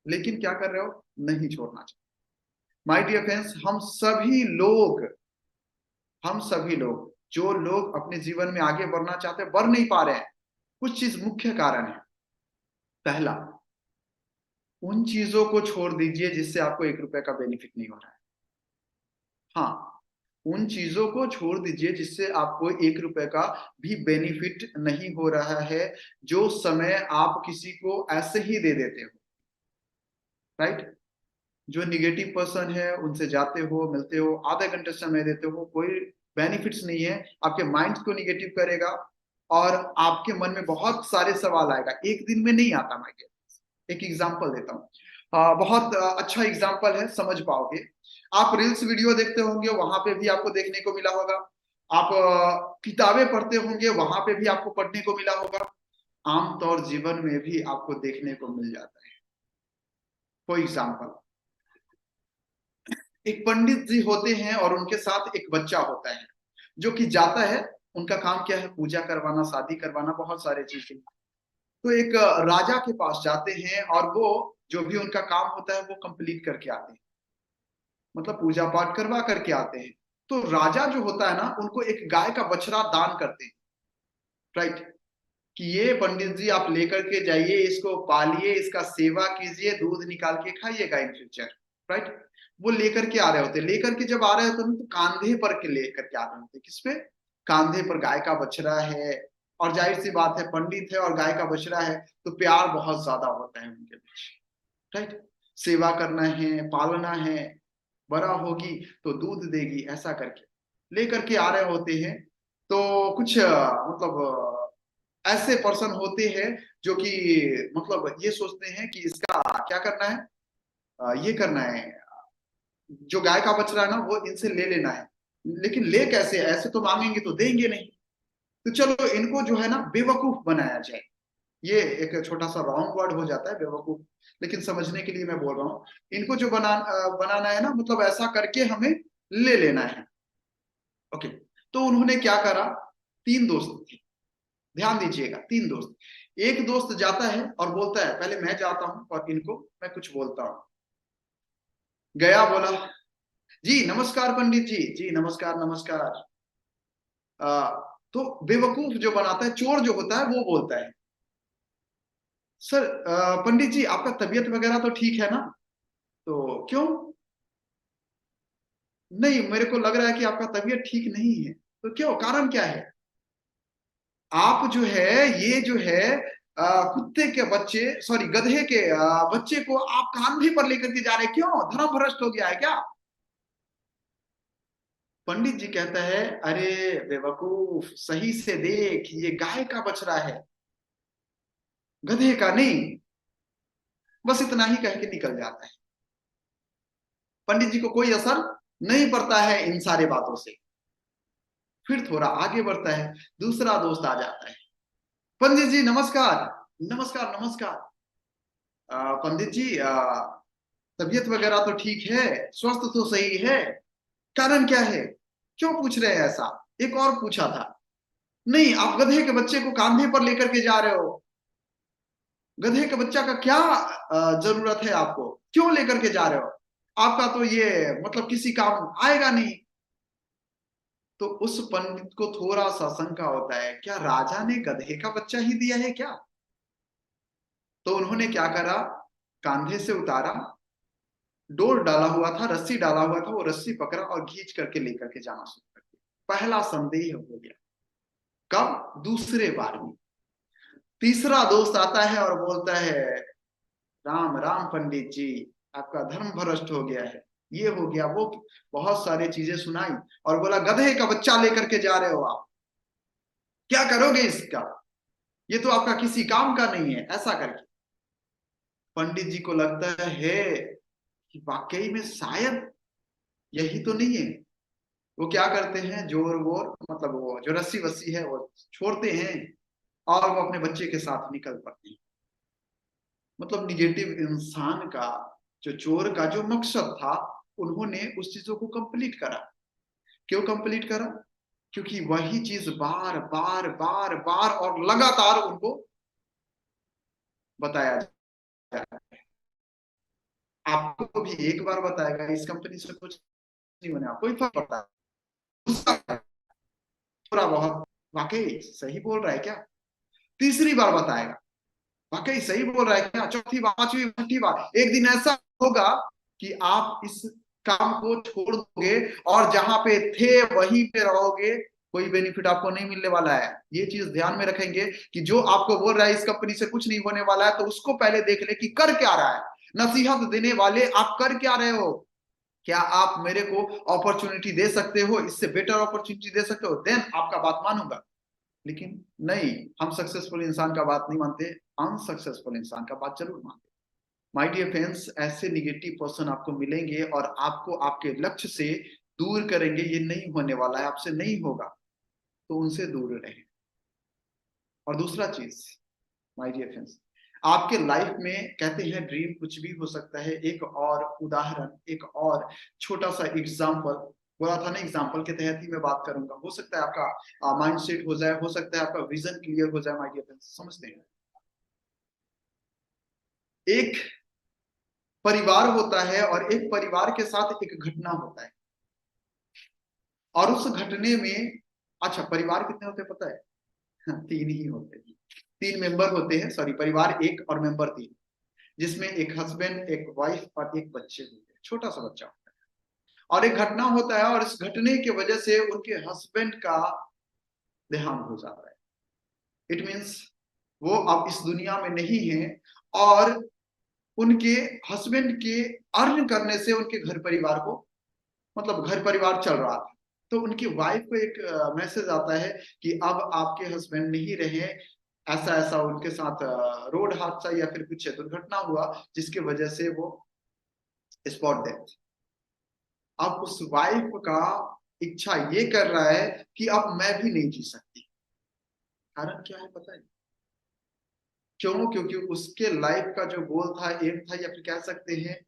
लेकिन क्या कर रहे हो? नहीं छोड़ना चाहिए माय डियर फ्रेंड्स। हम सभी लोग जो लोग अपने जीवन में आगे बढ़ना चाहते हैं, बढ़ नहीं पा रहे हैं, कुछ चीज मुख्य कारण है। पहला, उन चीजों को छोड़ दीजिए जिससे आपको 1 रुपए का बेनिफिट नहीं हो रहा है। हाँ, उन चीजों को छोड़ दीजिए जिससे आपको 1 रुपए का भी बेनिफिट नहीं हो रहा है, जो समय आप किसी को ऐसे ही दे देते हो, राइट? जो निगेटिव पर्सन है उनसे जाते हो, मिलते हो, आधे घंटे समय देते हो, कोई बेनिफिट्स नहीं है, आपके माइंड को निगेटिव करेगा और आपके मन में बहुत सारे सवाल आएगा, एक दिन में नहीं आता। मैं एक एग्जांपल देता हूँ, बहुत अच्छा एग्जांपल है, समझ पाओगे। आप रील्स वीडियो देखते होंगे, वहां पे भी आपको देखने को मिला होगा। आप किताबें पढ़ते होंगे, वहां पे भी आपको पढ़ने को मिला होगा। आमतौर जीवन में भी आपको देखने को मिल जाता है। फॉर एग्जाम्पल, एक पंडित जी होते हैं और उनके साथ एक बच्चा होता है जो कि जाता है, उनका काम क्या है? पूजा करवाना, शादी करवाना, बहुत सारे चीजें। तो एक राजा के पास जाते हैं और वो जो भी उनका काम होता है वो कंप्लीट करके आते हैं, मतलब पूजा पाठ करवा करके आते हैं। तो राजा जो होता है ना, उनको एक गाय का बछड़ा दान करते हैं, राइट? कि ये पंडित जी आप लेकर के जाइए, इसको पालिए, इसका सेवा कीजिए, दूध निकाल के खाइएगा इन फ्यूचर, राइट? वो लेकर के आ रहे होते, लेकर के जब आ रहे होते तो कांधे पर के लेकर के आ रहे होते। किस पे? कांधे पर गाय का बछड़ा है, और जाहिर सी बात है पंडित है और गाय का बछड़ा है तो प्यार बहुत ज्यादा होता है उनके बीच, राइट? सेवा करना है, पालना है, बड़ा होगी तो दूध देगी, ऐसा करके लेकर के आ रहे होते हैं। तो कुछ मतलब ऐसे पर्सन होते हैं जो कि मतलब ये सोचते हैं कि इसका क्या करना है, ये करना है, जो गाय का बछड़ा है ना वो इनसे ले लेना है। लेकिन ले कैसे? ऐसे तो मांगेंगे तो देंगे नहीं, तो चलो इनको जो है ना बेवकूफ बनाया जाए। ये एक छोटा सा रॉन्ग वर्ड हो जाता है बेवकूफ, लेकिन समझने के लिए मैं बोल रहा हूँ। इनको जो बनाना है ना, मतलब ऐसा करके हमें ले लेना है। ओके, तो उन्होंने क्या करा? 3 दोस्त थे, ध्यान दीजिएगा, 3 दोस्त। एक दोस्त जाता है और बोलता है पहले मैं जाता हूं और इनको मैं कुछ बोलता हूं। गया, बोला जी नमस्कार पंडित जी, जी नमस्कार नमस्कार। तो बेवकूफ जो बनाता है, चोर जो होता है, वो बोलता है सर पंडित जी आपका तबीयत वगैरह तो ठीक है ना? तो क्यों? नहीं, मेरे को लग रहा है कि आपका तबीयत ठीक नहीं है। तो क्यों, कारण क्या है? आप जो है, ये जो है कुत्ते के बच्चे, सॉरी गधे के बच्चे को आप कांधे पर लेकर के जा रहे, क्यों? धर्म भ्रष्ट हो गया है क्या? पंडित जी कहता है अरे बेवकूफ, सही से देख, ये गाय का बछड़ा है, गधे का नहीं। बस इतना ही कह के निकल जाता है। पंडित जी को कोई असर नहीं पड़ता है इन सारे बातों से। फिर थोड़ा आगे बढ़ता है, दूसरा दोस्त आ जाता है, पंडित जी नमस्कार। नमस्कार नमस्कार। पंडित जी तबीयत वगैरह तो ठीक है, स्वस्थ तो सही है, कारण क्या है? क्यों पूछ रहे हैं ऐसा? एक और पूछा था, नहीं आप गधे के बच्चे को कांधे पर लेकर के जा रहे हो, गधे के बच्चा का क्या जरूरत है आपको, क्यों लेकर के जा रहे हो? आपका तो ये मतलब किसी काम आएगा नहीं। तो उस पंडित को थोड़ा सा शंका होता है, क्या राजा ने गधे का बच्चा ही दिया है क्या? तो उन्होंने क्या करा, कांधे से उतारा, डोर डाला हुआ था, रस्सी डाला हुआ था, वो रस्सी पकड़ा और खींच करके लेकर के जाना शुरू कर दिया। पहला संदेह हो गया। कब? दूसरे बार में। तीसरा दोस्त आता है और बोलता है राम राम पंडित जी, आपका धर्म भ्रष्ट हो गया है, ये हो गया वो, बहुत सारी चीजें सुनाई और बोला गधे का बच्चा लेकर के जा रहे हो आप, क्या करोगे इसका, ये तो आपका किसी काम का नहीं है, ऐसा करके। पंडित जी को लगता है कि वाकई में शायद यही तो नहीं है। वो क्या करते हैं, जोर वोर मतलब वो जो रस्सी वस्सी है वो छोड़ते हैं और वो अपने बच्चे के साथ निकल पड़ते हैं। मतलब निगेटिव इंसान का, जो चोर का जो मकसद था, उन्होंने उस चीजों को कंप्लीट करा। क्यों कंप्लीट करा? क्योंकि वही चीज बार बार बार बार और लगातार उनको बताया जाए। आपको भी एक बार बताएगा, इस कंपनी से कुछ नहीं बना, कोई फर्क पड़ता है, थोड़ा बहुत वाकई सही बोल रहा है क्या, तीसरी बार बताएगा, वाकई सही बोल रहा है क्या? चौथी बार, पांचवी, छठी बार, एक दिन ऐसा होगा कि आप इस काम को छोड़ दोगे और जहां पे थे वहीं पे रहोगे, कोई बेनिफिट आपको नहीं मिलने वाला है। ये चीज ध्यान में रखेंगे कि जो आपको बोल रहा है इस कंपनी से कुछ नहीं होने वाला है, तो उसको पहले देख ले कि कर क्या रहा है। नसीहत देने वाले आप कर क्या रहे हो? क्या आप मेरे को अपॉर्चुनिटी दे सकते हो, इससे बेटर अपॉर्चुनिटी दे सकते हो, देन आपका बात मानूंगा। लेकिन नहीं, हम सक्सेसफुल इंसान का बात नहीं मानते, अनसक्सेसफुल इंसान का बात जरूर मानते। माय डियर फ्रेंड्स, ऐसे निगेटिव पर्सन आपको मिलेंगे और आपको आपके लक्ष्य से दूर करेंगे। ये नहीं होने वाला है, आपसे नहीं होगा, तो उनसे दूर रहें। और दूसरा चीज माय डियर फ्रेंड्स, आपके लाइफ में कहते हैं ड्रीम कुछ भी हो सकता है। एक और उदाहरण, एक और छोटा सा एग्जांपल बोला था ना, एग्जांपल के तहत ही मैं बात करूंगा। हो सकता है आपका माइंड सेट हो जाए, हो सकता है आपका विजन क्लियर हो जाए। माय डियर फ्रेंड्स, समझते हैं, एक परिवार होता है और एक परिवार के साथ एक घटना होता है, और उस घटने में, अच्छा परिवार कितने होते हैं पता है? हाँ, तीन ही होते हैं, तीन मेंबर होते हैं, सॉरी, परिवार एक और मेंबर तीन, जिसमें एक हस्बैंड, एक वाइफ और एक बच्चे होते हैं, छोटा सा बच्चा होता है। और एक घटना होता है और इस घटने की वजह से उनके हस्बैंड का देहांत हो जाता है। इट मीन्स वो अब इस दुनिया में नहीं है, और उनके हस्बैंड के अर्न करने से उनके घर परिवार को, मतलब घर परिवार चल रहा था। तो उनकी वाइफ को एक मैसेज आता है कि अब आपके हस्बैंड नहीं रहे, ऐसा ऐसा उनके साथ रोड हादसा या फिर कुछ दुर्घटना हुआ जिसकी वजह से वो स्पॉट डेथ। अब उस वाइफ का इच्छा ये कर रहा है कि अब मैं भी नहीं जी सकती। कारण क्या है पता है क्यों? क्योंकि उसके लाइफ का जो गोल था, एम था, या फिर कह सकते हैं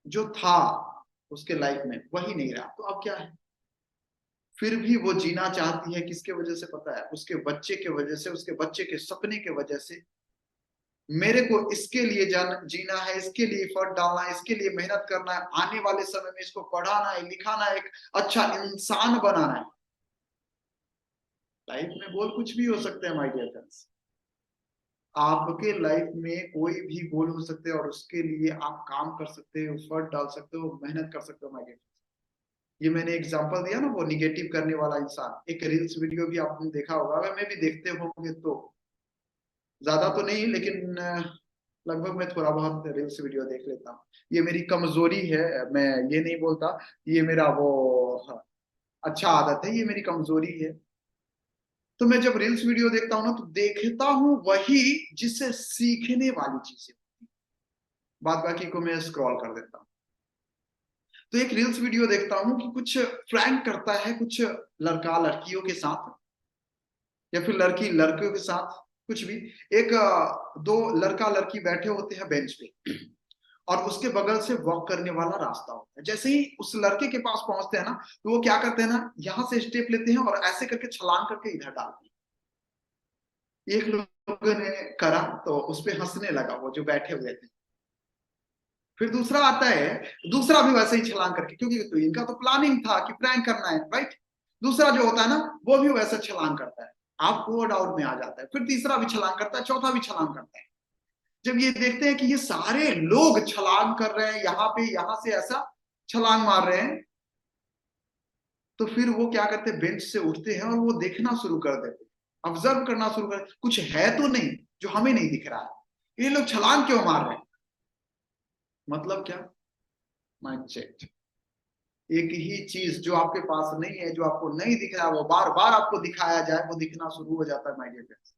जो था उसके लाइफ में, वही नहीं रहा। तो अब क्या है? फिर भी वो जीना चाहती है, किसके वजह से पता है? उसके बच्चे के वजह से, उसके बच्चे के सपने के वजह से। मेरे को इसके लिए जीना है, इसके लिए एफर्ट डालना है, इसके लिए मेहनत करना है, आने वाले समय में इसको पढ़ाना है, लिखाना है, एक अच्छा इंसान बनाना है। लाइफ में गोल कुछ भी हो सकते हैं माय डियर फ्रेंड्स। आपके लाइफ में कोई भी गोल हो सकते हैं और उसके लिए आप काम कर सकते हो, एफर्ट डाल सकते हो, मेहनत कर सकते हो माय डियर। ये मैंने एग्जांपल दिया ना, वो निगेटिव करने वाला इंसान। एक रील्स वीडियो भी आपने देखा होगा, अगर मैं भी देखते होंगे तो, ज्यादा तो नहीं लेकिन लगभग मैं थोड़ा बहुत रील्स वीडियो देख लेता हूँ। ये मेरी कमजोरी है, मैं ये नहीं बोलता, ये मेरा वो अच्छा आदत है, ये मेरी कमजोरी है। तो मैं जब रील्स वीडियो देखता हूँ ना, तो देखता हूँ वही जिससे सीखने वाली चीजें, बाद बाकी को मैं स्क्रॉल कर देता हूँ। तो एक रील्स वीडियो देखता हूँ कि कुछ प्रैंक करता है कुछ लड़का लड़कियों के साथ, या फिर लड़की लड़कियों के साथ, कुछ भी। एक दो लड़का लड़की बैठे होते हैं बेंच पे, और उसके बगल से वॉक करने वाला रास्ता होता है। जैसे ही उस लड़के के पास पहुंचते हैं ना, तो वो क्या करते हैं ना, यहाँ से स्टेप लेते हैं और ऐसे करके छलांग करके इधर डालते हैं। एक लोग ने करा तो उस पर हंसने लगा वो जो बैठे हुए थे। फिर दूसरा आता है, दूसरा भी वैसे ही छलांग करके, क्योंकि तो इनका तो प्लानिंग था कि प्रैंक करना है, राइट। दूसरा जो होता है ना, वो भी वैसा छलांग करता है, आपको वो डाउट में आ जाता है। फिर तीसरा भी छलांग करता है, चौथा भी छलांग करता है। जब ये देखते हैं कि ये सारे लोग छलांग कर रहे हैं, यहाँ पे यहाँ से ऐसा छलांग मार रहे हैं, तो फिर वो क्या करते हैं, बेंच से उठते हैं और वो देखना शुरू कर देते हैं, ऑब्जर्व करना शुरू कर, कुछ है तो नहीं जो हमें नहीं दिख रहा है, ये लोग छलांग क्यों मार रहे हैं? मतलब क्या? Mind set. एक ही चीज जो आपके पास नहीं है, जो आपको नहीं दिख रहा है, वो बार बार आपको दिखाया जाए, वो दिखना शुरू हो जाता है माय डियर फ्रेंड्स।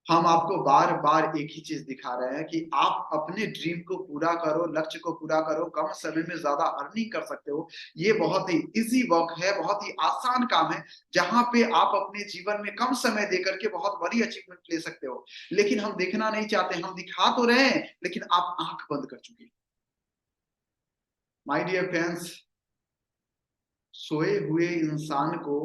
हम आपको बार बार एक ही चीज दिखा रहे हैं कि आप अपने ड्रीम को पूरा करो, लक्ष्य को पूरा करो, कम समय में ज्यादा अर्निंग कर सकते हो। ये बहुत ही इजी वर्क है, बहुत ही आसान काम है, जहां पे आप अपने जीवन में कम समय देकर के बहुत बड़ी अचीवमेंट ले सकते हो। लेकिन हम देखना नहीं चाहते, हम दिखा तो रहे हैं लेकिन आप आंख बंद कर चुके हैं। माय डियर फ्रेंड्स, सोए हुए इंसान को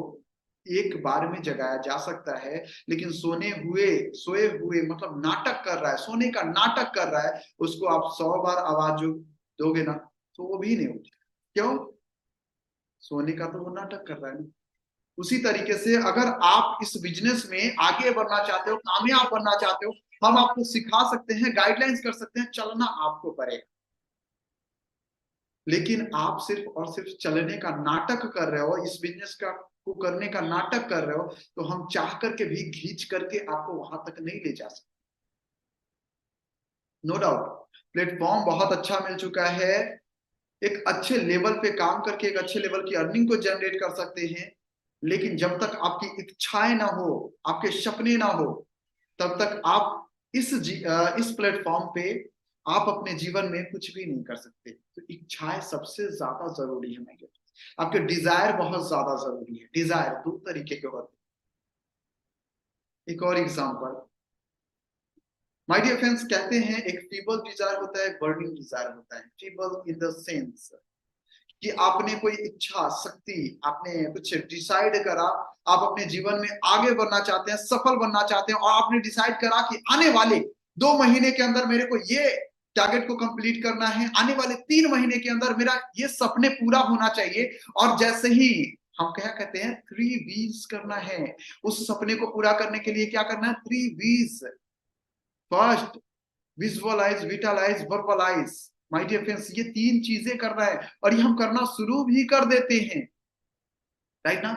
एक बार में जगाया जा सकता है, लेकिन सोए हुए मतलब नाटक कर रहा है, सोने का नाटक कर रहा है, उसको आप 100 बार आवाज जो दोगे ना, तो वो भी नहीं उठेगा। क्यों? सोने का तो वो नाटक कर रहा है ना। उसी तरीके से अगर आप इस बिजनेस में आगे बढ़ना चाहते हो, कामयाब बनना चाहते हो, हम आपको सिखा सकते हैं, गाइडलाइंस कर सकते हैं, चलना आपको पड़ेगा। लेकिन आप सिर्फ और सिर्फ चलने का नाटक कर रहे हो, इस बिजनेस का को करने का नाटक कर रहे हो, तो हम चाह करके भी खींच करके आपको वहां तक नहीं ले जा सकते। नो डाउट प्लेटफॉर्म बहुत अच्छा मिल चुका है, एक अच्छे लेवल पे काम करके एक अच्छे लेवल की अर्निंग को जनरेट कर सकते हैं, लेकिन जब तक आपकी इच्छाएं ना हो, आपके सपने ना हो, तब तक आप इस प्लेटफॉर्म पे आप अपने जीवन में कुछ भी नहीं कर सकते। तो इच्छाएं सबसे ज्यादा जरूरी है। मेरे आपके डिजायर बहुत ज्यादा जरूरी है। डिजायर दो तरीके के होते हैं। एक और एग्जांपल, माय डियर फ्रेंड्स, कहते हैं एक फीबल डिजायर होता है, बर्निंग डिजायर होता है। फीबल इन द सेंस कि आपने कोई इच्छा शक्ति, आपने कुछ डिसाइड करा, आप अपने जीवन में आगे बढ़ना चाहते हैं, सफल बनना चाहते हैं, और आपने डिसाइड करा कि आने वाले 2 महीने के अंदर मेरे को ये टारगेट को कंप्लीट करना है, आने वाले 3 महीने के अंदर मेरा ये सपने पूरा होना चाहिए। और जैसे ही हम क्या कहते हैं 3 V's करना है, उस सपने को पूरा करने के लिए क्या करना है 3 V's। First, visualize, vitalize, verbalize. My dear friends, ये 3 चीजें करना है, और ये हम करना शुरू भी कर देते हैं, राइट ना।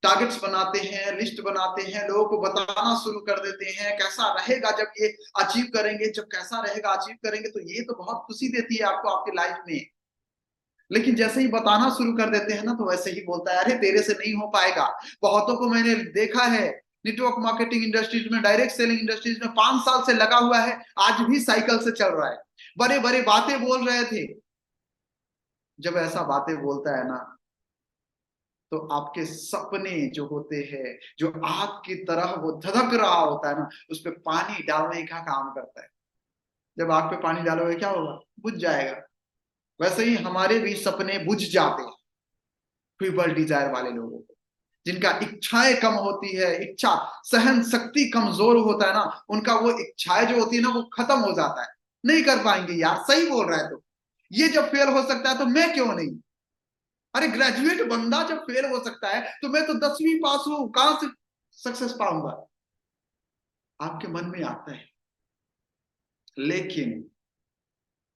टारगेट्स बनाते हैं, लिस्ट बनाते हैं, लोगों को बताना शुरू कर देते हैं कैसा रहेगा जब ये अचीव करेंगे, जब कैसा रहेगा अचीव करेंगे, तो ये तो बहुत खुशी देती है आपको आपकी लाइफ में। लेकिन जैसे ही बताना शुरू कर देते हैं ना, तो वैसे ही बोलता है अरे तेरे से नहीं हो पाएगा। बहुतों को मैंने देखा है नेटवर्क मार्केटिंग इंडस्ट्रीज में, डायरेक्ट सेलिंग इंडस्ट्रीज में 5 साल से लगा हुआ है, आज भी साइकिल से चल रहा है, बड़े बड़े बातें बोल रहे थे। जब ऐसा बातें बोलता है ना, तो आपके सपने जो होते हैं, जो आग की तरह वो धधक रहा होता है ना, उस पर पानी डालने का काम करता है। जब आग पे पानी डालोगे क्या होगा, बुझ जाएगा। वैसे ही हमारे भी सपने बुझ जाते हैं फीबल डिजायर वाले लोगों को, जिनका इच्छाएं कम होती है, इच्छा सहन शक्ति कमजोर होता है ना, उनका वो इच्छाएं जो होती है ना वो खत्म हो जाता है। नहीं कर पाएंगे यार, सही बोल रहा है, तो ये जब फेल हो सकता है तो मैं क्यों नहीं। अरे ग्रेजुएट बंदा जब फेल हो सकता है तो मैं तो 10वीं पास हूं, कहां से सक्सेस पाऊंगा, आपके मन में आता है। लेकिन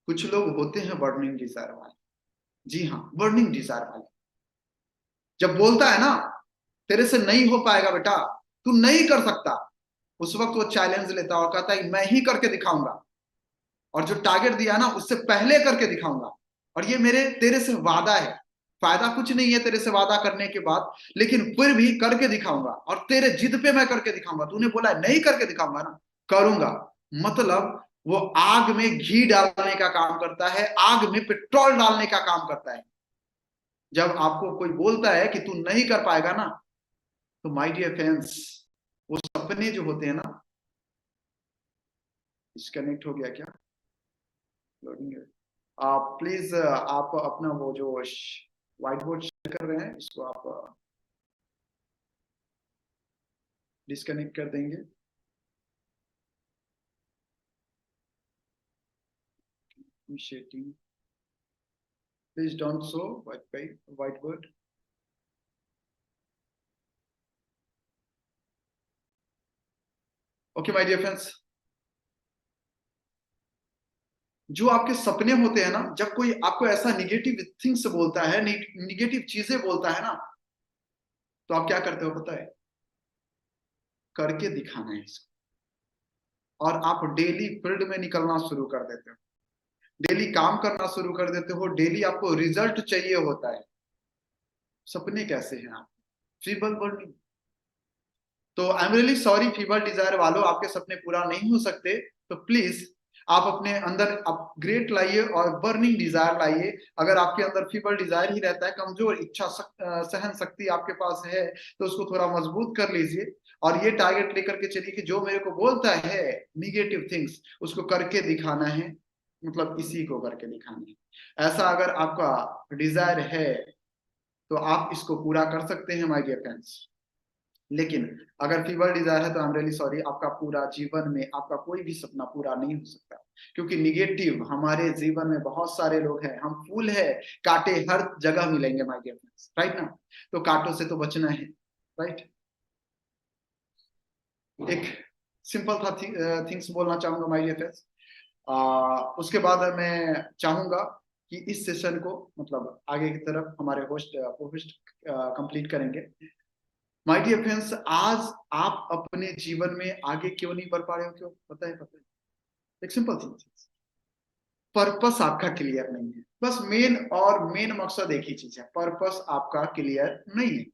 कुछ लोग होते हैं बर्निंग डिजायर वाले, जी हाँ बर्निंग डिजायर वाले, जब बोलता है ना तेरे से नहीं हो पाएगा बेटा, तू नहीं कर सकता, उस वक्त वो चैलेंज लेता और कहता है मैं ही करके दिखाऊंगा, और जो टारगेट दिया ना उससे पहले करके दिखाऊंगा, और ये मेरे तेरे से वादा है, फायदा कुछ नहीं है तेरे से वादा करने के बाद, लेकिन फिर भी करके दिखाऊंगा, और तेरे जिद पे मैं करके दिखाऊंगा। तूने बोला है नहीं करके दिखाऊंगा ना, करूंगा। मतलब वो आग में घी डालने का काम करता है, आग में पेट्रोल डालने का काम करता है। जब आपको कोई बोलता है कि तू नहीं कर पाएगा ना, तो माय डियर फ्रेंड्स, वो सपने जो होते हैं ना, डिस्कनेक्ट हो गया क्या, लोडिंग है। आप प्लीज आप अपना वो जो व्हाइट बोर्ड शेयर कर रहे हैं इसको आप डिस्कनेक्ट कर देंगे। Initiating. Please don't show whiteboard. Okay, my dear friends. जो आपके सपने होते हैं ना, जब कोई आपको ऐसा निगेटिव थिंग्स बोलता है, निगेटिव चीजें बोलता है ना, तो आप क्या करते हो पता है, करके दिखाना है इसको, और आप डेली फील्ड में निकलना शुरू कर देते हो, डेली काम करना शुरू कर देते हो, डेली आपको रिजल्ट चाहिए होता है। सपने कैसे हैं आप, फीबल बर्निंग। तो I am really sorry feeble desire वालों, आपके सपने पूरा नहीं हो सकते, तो प्लीज आप अपने अंदर अपग्रेड लाइए और बर्निंग डिजायर लाइए। अगर आपके अंदर फीबल डिजायर ही रहता है, कमजोर इच्छा सहन शक्ति आपके पास है, तो उसको थोड़ा मजबूत कर लीजिए, और ये टारगेट लेकर के चलिए कि जो मेरे को बोलता है निगेटिव थिंग्स उसको करके दिखाना है, मतलब इसी को करके दिखाना है। ऐसा अगर आपका डिजायर है तो आप इसको पूरा कर सकते हैं माय डियर फ्रेंड्स। लेकिन अगर फीबल डिजायर है तो आई एम रियली सॉरी, आपका पूरा जीवन में आपका कोई भी सपना पूरा नहीं हो सकता, क्योंकि निगेटिव हमारे जीवन में बहुत सारे लोग हैं, हम फूल है, कांटे हर जगह मिलेंगे माय डियर फ्रेंड्स, राइट ना। तो कांटों से तो बचना है, राइट। एक सिंपल था थिंग्स बोलना चाहूंगा माय डियर फ्रेंड्स। उसके बाद मैं चाहूंगा कि इस सेशन को मतलब आगे की तरफ हमारे होस्ट कंप्लीट करेंगे। माय डियर फ्रेंड्स, आज आप अपने जीवन में आगे क्यों नहीं बढ़ पा रहे हो? क्यों? पता है? एक सिंपल थिंग, पर्पस आपका क्लियर नहीं है। बस मेन मकसद एक ही चीज है, पर्पस आपका क्लियर नहीं है।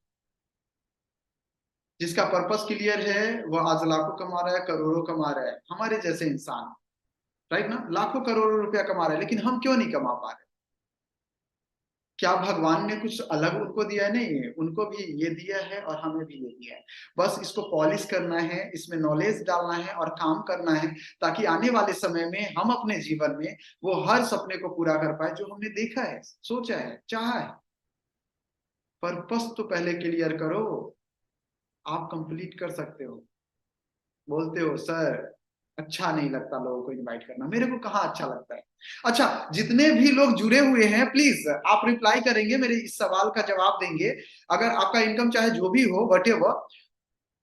जिसका पर्पस क्लियर है वह आज लाखों कमा रहा है, करोड़ों कमा रहा है, हमारे जैसे इंसान, राइट ना? लाखों करोड़ों रुपया कमा रहा है, लेकिन हम क्यों नहीं कमा पा रहे? क्या भगवान ने कुछ अलग उनको दिया है? नहीं, उनको भी ये दिया है और हमें भी ये दिया है। बस इसको पॉलिश करना है, इसमें नॉलेज डालना है और काम करना है, ताकि आने वाले समय में हम अपने जीवन में वो हर सपने को पूरा कर पाए जो हमने देखा है, सोचा है, चाहा है। पर्पस तो पहले क्लियर करो, आप कंप्लीट कर सकते हो। बोलते हो सर अच्छा नहीं लगता लोगों को इनवाइट करना, मेरे को कहाँ अच्छा लगता है। अच्छा, जितने भी लोग जुड़े हुए हैं प्लीज आप रिप्लाई करेंगे, मेरे इस सवाल का जवाब देंगे। अगर आपका इनकम चाहे जो भी हो वटेवर,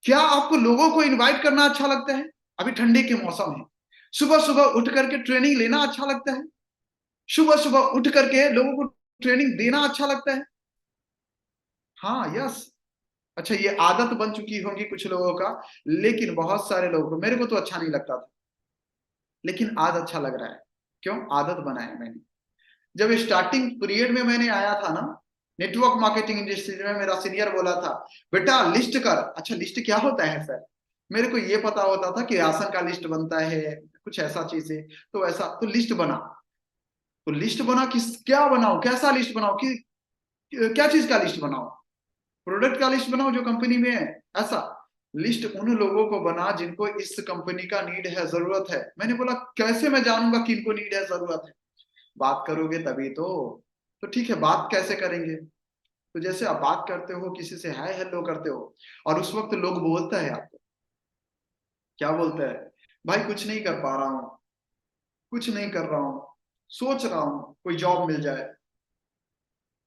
क्या आपको लोगों को इनवाइट करना अच्छा लगता है? अभी ठंडे के मौसम है, सुबह सुबह उठ करके ट्रेनिंग लेना अच्छा लगता है? सुबह सुबह उठ करके लोगों को ट्रेनिंग देना अच्छा लगता है? हाँ, यस। अच्छा, ये आदत बन चुकी होगी कुछ लोगों का, लेकिन बहुत सारे लोगों को, मेरे को तो अच्छा नहीं लगता था, लेकिन आज अच्छा लग रहा है। क्यों? आदत बनाया मैंने। जब स्टार्टिंग पीरियड में मैंने आया था ना, नेटवर्क मार्केटिंग इंडस्ट्री में, मेरा सीनियर बोला था बेटा लिस्ट कर। अच्छा, लिस्ट क्या होता है सर? मेरे को ये पता होता था कि राशन का लिस्ट बनता है, कुछ ऐसा चीज है, तो ऐसा तो लिस्ट बना। तो लिस्ट बना, किस क्या बनाओ, कैसा लिस्ट बनाओ, कि क्या चीज का लिस्ट बनाओ? प्रोडक्ट का लिस्ट बनाओ जो कंपनी में है, ऐसा लिस्ट उन लोगों को बना जिनको इस कंपनी का नीड है, जरूरत है। मैंने बोला कैसे मैं जानूंगा किनको नीड है, जरूरत है? बात करोगे तभी तो ठीक है, बात कैसे करेंगे? तो जैसे आप बात करते हो, किसी से हाय हेलो करते हो, और उस वक्त लोग बोलता है आपको, क्या बोलता है? भाई कुछ नहीं कर पा रहा हूँ, कुछ नहीं कर रहा हूँ, सोच रहा हूँ कोई जॉब मिल जाए।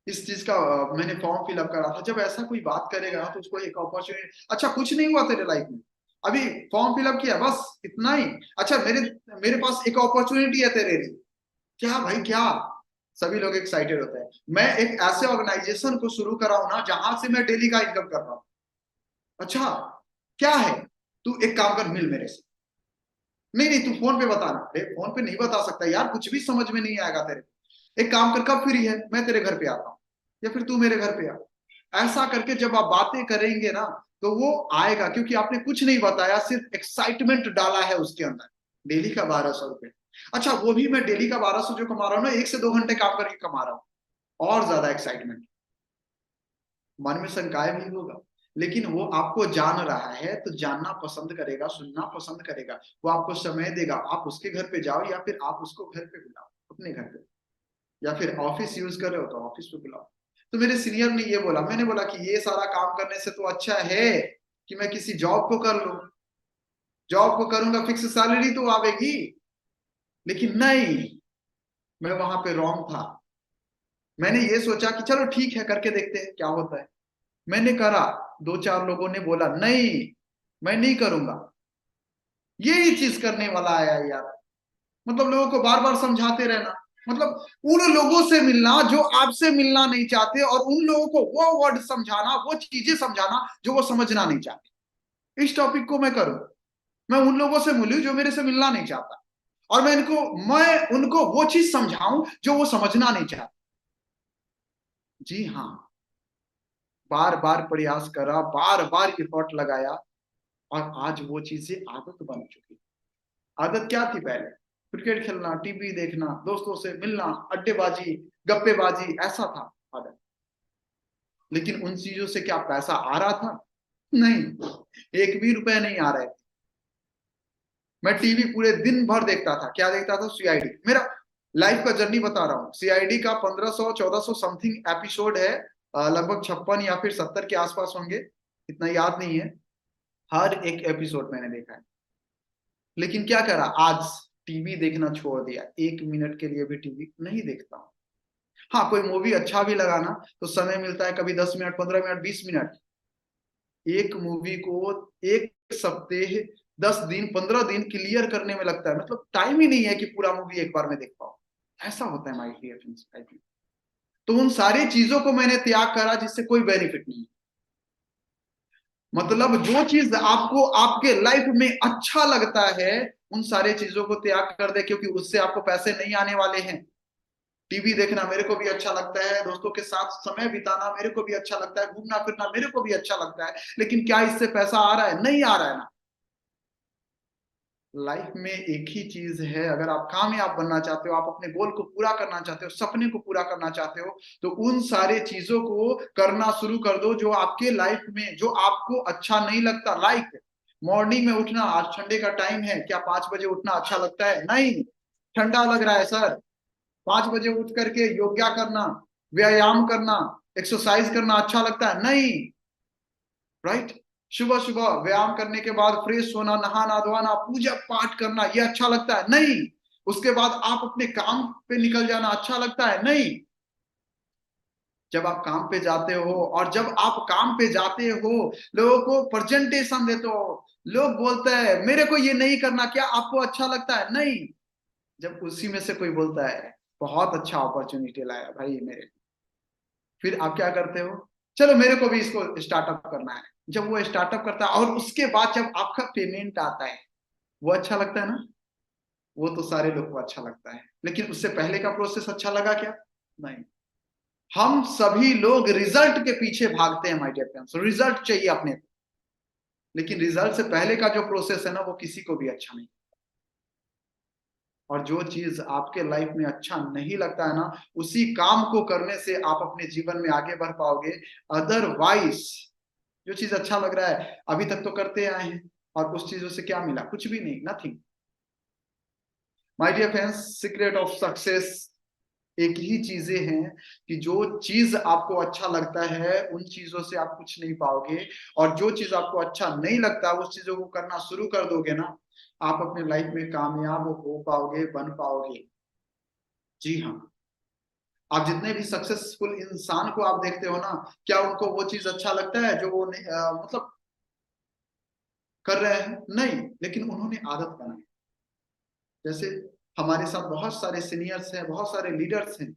इस चीज का मैंने फॉर्म फिलअप करा था। जब ऐसा कोई बात करेगा तो उसको एक अपॉर्चुनिटी, अच्छा कुछ नहीं हुआ तेरे लाइफ में, अभी फॉर्म फिलअप किया बस इतना ही, अच्छा मेरे मेरे पास एक अपॉर्चुनिटी है तेरे लिए। क्या भाई क्या? सभी लोग एक्साइटेड होते हैं। मैं एक ऐसे ऑर्गेनाइजेशन को शुरू करा हूं ना जहां से मैं डेली का इनकम कर रहा हूं। अच्छा क्या है? तू एक काम कर, मिल मेरे से। नहीं नहीं, तू फोन पे बताना। अरे फोन पे नहीं बता सकता यार, कुछ भी समझ में नहीं आएगा तेरे। एक काम कर, कब फ्री है, मैं तेरे घर पे आता हूँ, या फिर तू मेरे घर पे आ। ऐसा करके जब आप बातें करेंगे ना तो वो आएगा, क्योंकि आपने कुछ नहीं बताया, सिर्फ एक्साइटमेंट डाला है उसके अंदर। डेली का 1200 रुपये, अच्छा वो भी मैं डेली का 1200 जो कमा रहा हूँ ना, 1 से 2 घंटे काम करके कमा रहा हूँ, और ज्यादा एक्साइटमेंट। मन में शंकाएं भी होगा, लेकिन वो आपको जान रहा है तो जानना पसंद करेगा, सुनना पसंद करेगा, वो आपको समय देगा। आप उसके घर पे जाओ, या फिर आप उसको घर पे बुलाओ, अपने घर पे, या फिर ऑफिस यूज कर रहे हो तो ऑफिस पे बुलाओ। तो मेरे सीनियर ने ये बोला, मैंने बोला कि ये सारा काम करने से तो अच्छा है कि मैं किसी जॉब को कर लूं। जॉब को करूंगा, फिक्स सैलरी तो आवेगी। लेकिन नहीं, मैं वहां पे रॉन्ग था। मैंने ये सोचा कि चलो ठीक है, करके देखते हैं क्या होता है। मैंने करा, 2-4 लोगों ने बोला नहीं मैं नहीं करूंगा। यही चीज करने वाला आया यार, मतलब लोगों को बार बार समझाते रहना, मतलब उन लोगों से मिलना जो आपसे मिलना नहीं चाहते, और उन लोगों को वो वर्ड समझाना, वो चीजें समझाना जो वो समझना नहीं चाहते। इस टॉपिक को मैं करूं, मैं उन लोगों से मिलूं जो मेरे से मिलना नहीं चाहता, और मैं उनको वो चीज समझाऊं जो वो समझना नहीं चाहते। जी हाँ, बार बार प्रयास करा, बार बार एफर्ट लगाया, और आज वो चीजें आदत बन चुकी। आदत क्या थी पहले? क्रिकेट खेलना, टीवी देखना, दोस्तों से मिलना, अड्डेबाजी, गप्पेबाजी, ऐसा था आदत। लेकिन उन चीजों से क्या पैसा आ रहा था? नहीं, एक भी रुपए नहीं आ रहे थे। मैं टीवी पूरे दिन भर देखता था। क्या देखता था? सीआईडी। मेरा लाइफ का जर्नी बता रहा हूँ। सीआईडी का 1500-1400 समथिंग एपिसोड है, लगभग 56 या फिर 70 के आसपास होंगे, इतना याद नहीं है। हर एक एपिसोड मैंने देखा है। लेकिन क्या करा, आज टीवी देखना छोड़ दिया, 1 मिनट के लिए भी टीवी नहीं देखता हूँ। हाँ, कोई मूवी अच्छा भी लगाना तो समय मिलता है, कभी 10 मिनट, 15 मिनट, 20 मिनट। एक मूवी को एक सप्ताह 10 दिन 15 दिन क्लियर करने में लगता है, मतलब टाइम ही नहीं है कि पूरा मूवी एक बार में देख पाओ। ऐसा होता है माय डियर फ्रेंड्स। तो उन सारी चीजों को मैंने त्याग करा जिससे कोई बेनिफिट नहीं है। मतलब जो चीज आपको आपके लाइफ में अच्छा लगता है उन सारी चीजों को त्याग कर दे, क्योंकि उससे आपको पैसे नहीं आने वाले हैं। टीवी देखना मेरे को भी अच्छा लगता है, दोस्तों के साथ समय बिताना मेरे को भी अच्छा लगता है, घूमना फिरना मेरे को भी अच्छा लगता है, लेकिन क्या इससे पैसा आ रहा है? नहीं आ रहा है ना। लाइफ में एक ही चीज है, अगर आप कामयाब बनना चाहते हो, आप अपने गोल को पूरा करना चाहते हो, सपने को पूरा करना चाहते हो, तो उन सारे चीजों को करना शुरू कर दो जो आपके लाइफ में, जो आपको अच्छा नहीं लगता। लाइक मॉर्निंग में उठना, आज ठंडे का टाइम है, क्या 5 बजे उठना अच्छा लगता है? नहीं, ठंडा लग रहा है सर। 5 बजे उठ करके योगा करना, व्यायाम करना, एक्सरसाइज करना अच्छा लगता है? नहीं, राइट। सुबह सुबह व्यायाम करने के बाद फ्रेश होना, नहाना धोना, पूजा पाठ करना, ये अच्छा लगता है? नहीं। उसके बाद आप अपने काम पे निकल जाना अच्छा लगता है? नहीं। जब आप काम पे जाते हो और जब आप काम पे जाते हो, लोगों को प्रेजेंटेशन देते हो, लोग बोलते हैं मेरे को ये नहीं करना, क्या आपको अच्छा लगता है? नहीं। जब उसी में से कोई बोलता है बहुत अच्छा अपॉर्चुनिटी लाया भाई मेरे, फिर आप क्या करते हो? चलो मेरे को भी इसको स्टार्टअप करना है। जब वो स्टार्टअप करता है और उसके बाद जब आपका पेमेंट आता है, वो अच्छा लगता है ना? वो तो सारे लोग को अच्छा लगता है, लेकिन उससे पहले का प्रोसेस अच्छा लगा क्या? नहीं। हम सभी लोग रिजल्ट के पीछे भागते हैं माय डियर फ्रेंड्स, रिजल्ट चाहिए अपने को, लेकिन रिजल्ट से पहले का जो प्रोसेस है ना, वो किसी को भी अच्छा नहीं। और जो चीज आपके लाइफ में अच्छा नहीं लगता है ना, उसी काम को करने से आप अपने जीवन में आगे बढ़ पाओगे। अदरवाइज जो चीज अच्छा लग रहा है अभी तक तो करते आए हैं, और उस चीजों से क्या मिला? कुछ भी नहीं, nothing. My dear friends, secret of success एक ही चीजें हैं कि जो चीज आपको अच्छा लगता है उन चीजों से आप कुछ नहीं पाओगे, और जो चीज आपको अच्छा नहीं लगता उस चीजों को करना शुरू कर दोगे ना, आप अपने लाइफ में कामयाब हो पाओगे, बन पाओगे। जी हाँ। आप जितने भी सक्सेसफुल इंसान को आप देखते हो ना, क्या उनको वो चीज अच्छा लगता है जो वो मतलब कर रहे हैं? नहीं, लेकिन उन्होंने आदत बनाई। जैसे हमारे साथ बहुत सारे सीनियर्स हैं, बहुत सारे लीडर्स हैं,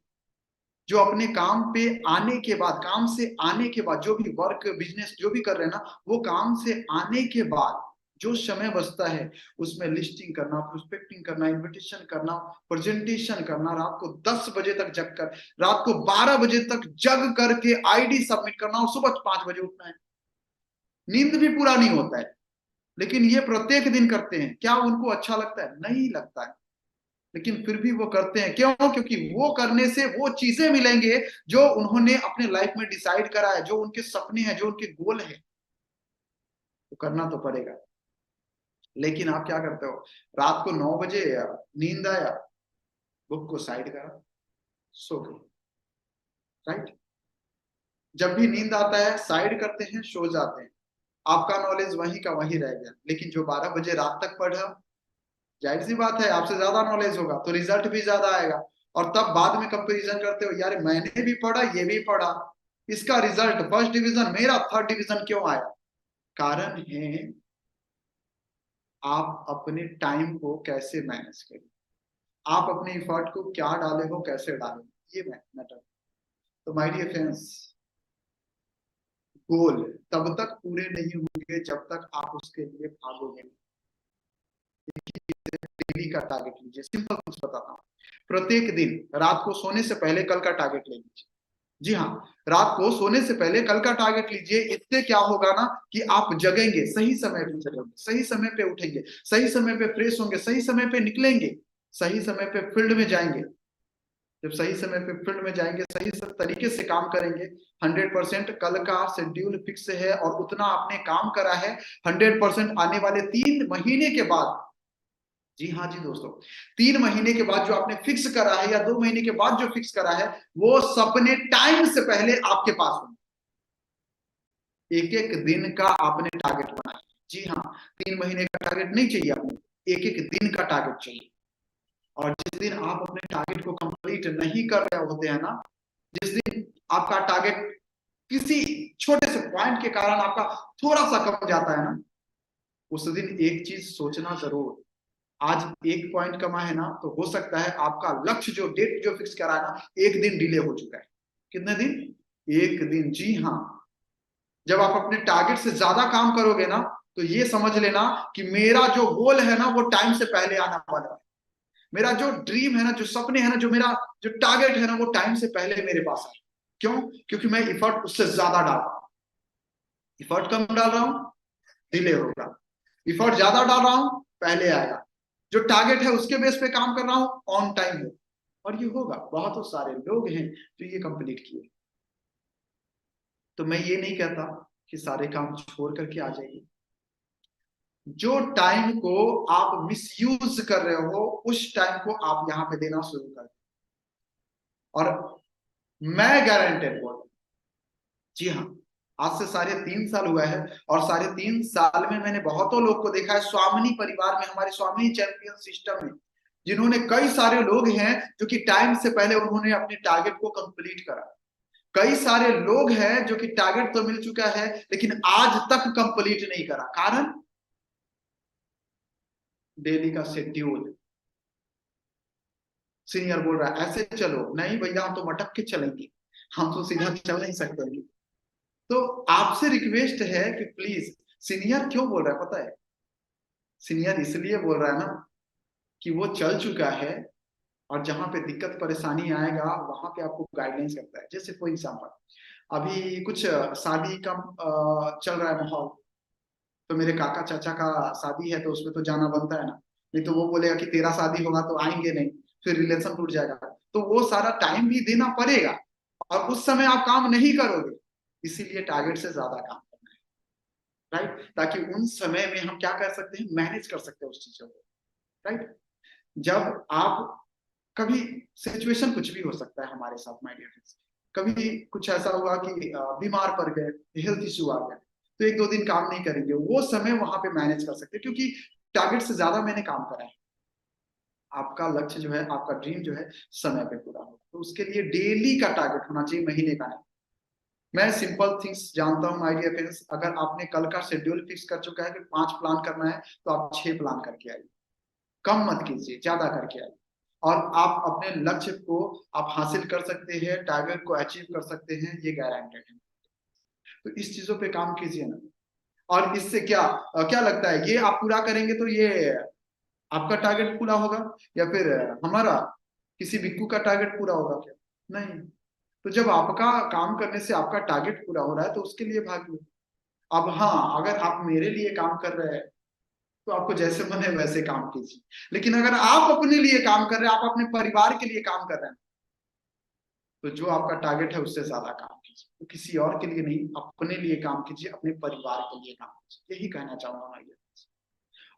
जो अपने काम पे आने के बाद, काम से आने के बाद, जो भी वर्क बिजनेस जो भी कर रहे हैं ना, वो काम से आने के बाद जो समय बचता है उसमें लिस्टिंग करना, प्रोस्पेक्टिंग करना, इन्विटेशन करना, प्रेजेंटेशन करना, रात को 10 बजे तक जग कर, रात को 12 बजे तक जग करके आईडी सबमिट करना, और सुबह 5 बजे उठना है। नींद भी पूरा नहीं होता है, लेकिन ये प्रत्येक दिन करते हैं। क्या उनको अच्छा लगता है? नहीं लगता है, लेकिन फिर भी वो करते हैं। क्यों? क्योंकि वो करने से वो चीजें मिलेंगे जो उन्होंने अपने लाइफ में डिसाइड करा है, जो उनके सपने हैं, जो उनके गोल है। तो करना तो पड़ेगा। लेकिन आप क्या करते हो? रात को 9 बजे नींद आया, बुक को साइड करा, सो गए, राइट। जब भी नींद आता है साइड करते हैं, सो जाते हैं, आपका नॉलेज वहीं का वहीं रह गया। लेकिन जो 12 बजे रात तक पढ़ा, जाहिर सी बात है आपसे ज्यादा नॉलेज होगा तो रिजल्ट भी ज्यादा आएगा। और तब बाद में कंपैरिजन करते हो, यार मैंने भी पढ़ा, ये भी पढ़ा, इसका रिजल्ट फर्स्ट डिवीजन, मेरा थर्ड डिवीजन क्यों आया? कारण है आप अपने टाइम को कैसे मैनेज करें, आप अपने इफर्ट को क्या डाले हो, कैसे डाले, ये मैटर। तो माय डियर फ्रेंड्स, गोल तब तक पूरे नहीं होंगे जब तक आप उसके लिए भागोगे। डेली का टारगेट लीजिए, सिंपल कुछ बताता हूँ। प्रत्येक दिन रात को सोने से पहले कल का टारगेट ले लीजिए। जी हाँ, रात को सोने से पहले कल का टारगेट लीजिए। इससे क्या होगा ना कि आप जगेंगे, सही समय पे जगेंगे, सही समय पे उठेंगे, सही समय पे फ्रेश होंगे, सही समय पे निकलेंगे, सही समय पे फील्ड में जाएंगे। जब सही समय पे फील्ड में जाएंगे, सही तरीके से काम करेंगे, 100% कल का शेड्यूल फिक्स है और उतना आपने काम करा है, 100% आने वाले 3 महीने के बाद, जी हाँ जी दोस्तों, 3 महीने के बाद जो आपने फिक्स करा है या 2 महीने के बाद जो फिक्स करा है, वो सपने टाइम से पहले आपके पास होंगे। एक एक दिन का आपने टारगेट बनाया। जी हाँ, 3 महीने का टारगेट नहीं चाहिए आपको, एक एक दिन का टारगेट चाहिए। और जिस दिन आप अपने टारगेट को कंप्लीट नहीं कर रहे होते हैं ना, जिस दिन आपका टारगेट किसी छोटे से पॉइंट के कारण आपका थोड़ा सा कम जाता है ना, उस दिन एक चीज सोचना जरूर, आज 1 पॉइंट कमा है ना, तो हो सकता है आपका लक्ष्य जो डेट जो फिक्स करा है ना, 1 दिन डिले हो चुका है। कितने दिन? 1 दिन। जी हाँ, जब आप अपने टारगेट से ज्यादा काम करोगे ना, तो ये समझ लेना कि मेरा जो गोल है ना, वो टाइम से पहले आना वाला है। मेरा जो ड्रीम है ना, जो सपने है ना, जो मेरा जो टारगेट है ना, वो टाइम से पहले मेरे पास है। क्यों? क्योंकि मैं इफर्ट उससे ज्यादा डाल रहा हूं। इफर्ट कम डाल रहा हूं, डिले होगा। इफर्ट ज्यादा डाल रहा हूं, पहले आएगा। जो टारगेट है उसके बेस पे काम कर रहा हूं, ऑन टाइम हो, और ये होगा। बहुत सारे लोग हैं जो ये कंप्लीट किए। तो मैं ये नहीं कहता कि सारे काम छोड़ करके आ जाइए। जो टाइम को आप मिसयूज कर रहे हो, उस टाइम को आप यहां पे देना शुरू कर दो। और मैं गारंटेड बोल रहा हूं, जी हाँ, आज से 3.5 साल हुआ है, और 3.5 साल में मैंने बहुतों लोग को देखा है स्वामिनी परिवार में, हमारे स्वामिनी चैंपियन सिस्टम में, जिन्होंने कई सारे लोग हैं जो कि टाइम से पहले उन्होंने अपने टारगेट को कंप्लीट करा। कई सारे लोग हैं जो कि टारगेट तो मिल चुका है, लेकिन आज तक कंप्लीट नहीं करा। कारण डेली का शेड्यूल। सीनियर बोल रहा है ऐसे चलो, नहीं भैया हम तो मटक के चलेंगे, हम तो सीधा चल नहीं सकते। तो आपसे रिक्वेस्ट है कि प्लीज, सीनियर क्यों बोल रहा है पता है? सीनियर इसलिए बोल रहा है ना कि वो चल चुका है, और जहां पे दिक्कत परेशानी आएगा वहां पे आपको गाइडेंस करता है। जैसे फॉर एग्जांपल, अभी कुछ शादी का चल रहा है माहौल, तो मेरे काका चाचा का शादी है, तो उसमें तो जाना बनता है ना। नहीं तो वो बोलेगा कि तेरा शादी होगा तो आएंगे नहीं, फिर रिलेशन टूट जाएगा। तो वो सारा टाइम भी देना पड़ेगा, और उस समय आप काम नहीं करोगे, इसीलिए टारगेट से ज्यादा काम करना है, राइट? ताकि उन समय में हम क्या कर सकते हैं, मैनेज कर सकते हैं उस चीजों को, राइट? जब आप कभी, सिचुएशन कुछ भी हो सकता है हमारे साथ माय डियर फ्रेंड्स, कभी कुछ ऐसा हुआ कि बीमार पड़ गए, हेल्थ इश्यू आ गया, तो 1-2 दिन काम नहीं करेंगे, वो समय वहां पे मैनेज कर सकते हैं, क्योंकि टारगेट से ज्यादा मैंने काम करा है। आपका लक्ष्य जो है, आपका ड्रीम जो है, समय पे पूरा हो, तो उसके लिए डेली का टारगेट होना चाहिए, महीने का नहीं। मैं सिंपल थिंग्स जानता हूँ माय डियर फ्रेंड्स, अगर आपने कल का शेड्यूल फिक्स कर चुका है कि 5 प्लान करना है, तो आप 6 प्लान करके आइए। कम मत कीजिए, ज्यादा करके आइए, और आप अपने लक्ष्य को आप हासिल कर सकते हैं, टारगेट को अचीव कर सकते हैं, ये गारंटेड है। तो इस चीजों पे काम कीजिए ना। और इससे क्या क्या लगता है, ये आप पूरा करेंगे तो ये आपका टारगेट पूरा होगा, या फिर हमारा किसी बिक्कू का टारगेट पूरा होगा क्या? नहीं। तो जब आपका काम करने से आपका टारगेट पूरा हो रहा है, तो उसके लिए भागिए। अब हाँ, अगर आप मेरे लिए काम कर रहे हैं, तो आपको जैसे मन है वैसे काम कीजिए। लेकिन अगर आप अपने लिए काम कर रहे हैं, आप अपने परिवार के लिए काम कर रहे हैं, तो जो आपका टारगेट है उससे ज्यादा काम कीजिए। तो किसी और के लिए नहीं, अपने लिए काम कीजिए, अपने परिवार के लिए काम कीजिए, यही कहना चाहूंगा मैं ये।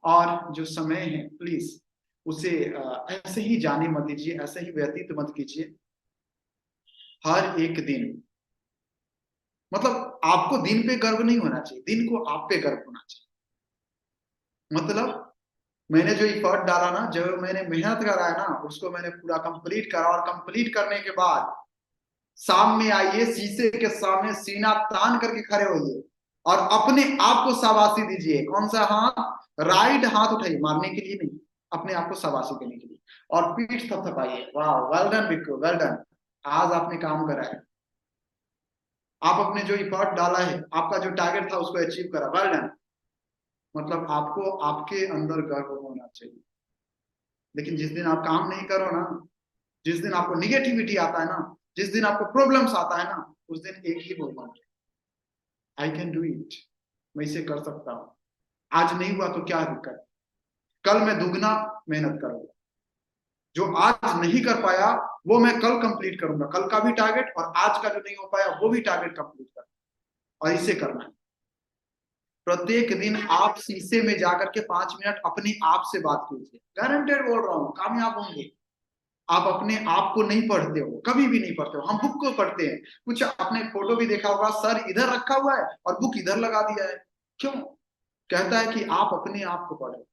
और जो समय है प्लीज उसे ऐसे ही जाने मत दीजिए, ऐसे ही व्यतीत मत कीजिए। हर एक दिन, मतलब आपको दिन पे गर्व नहीं होना चाहिए, दिन को आप पे गर्व होना चाहिए। मतलब मैंने जो एफर्ट डाला ना, जो मैंने मेहनत करा है ना, उसको मैंने पूरा कंप्लीट करा, और कंप्लीट करने के बाद शाम में आइए, शीशे के सामने सीना तान करके खड़े होइए, और अपने आप को शाबाशी दीजिए। कौन सा हाथ? राइट हाथ उठाइए, मारने के लिए नहीं, अपने आप को शाबाशी देने के लिए, और पीठ थपथपाइए। वाह, well done Bikku, well done, आज आपने काम करा है। आप अपने जो एफर्ट डाला है, आपका जो टारगेट था उसको अचीव करा, वेल डन। मतलब आपको आपके अंदर गर्व होना चाहिए। लेकिन जिस दिन आप काम नहीं करो ना, जिस दिन आपको निगेटिविटी आता है ना, जिस दिन आपको प्रॉब्लम्स आता है ना, उस दिन एक ही बोलना, आई कैन डू इट, मैं इसे कर सकता हूँ। आज नहीं हुआ तो क्या दिक्कत, कल मैं दुगना मेहनत करूंगा। जो आज नहीं कर पाया वो मैं कल कंप्लीट करूंगा, कल का भी टारगेट, और आज का जो नहीं हो पाया वो भी टारगेट कंप्लीट करूंगा। और इसे करना है। प्रत्येक दिन आप शीशे में जाकर के 5 मिनट अपने आप से बात कीजिए, गारंटेड बोल रहा हूँ, कामयाब होंगे। आप अपने आप को नहीं पढ़ते हो, कभी भी नहीं पढ़ते हो, हम बुक को पढ़ते हैं। कुछ आपने फोटो भी देखा होगा, सर इधर रखा हुआ है और बुक इधर लगा दिया है। क्यों? कहता है कि आप अपने आप को पढ़ो।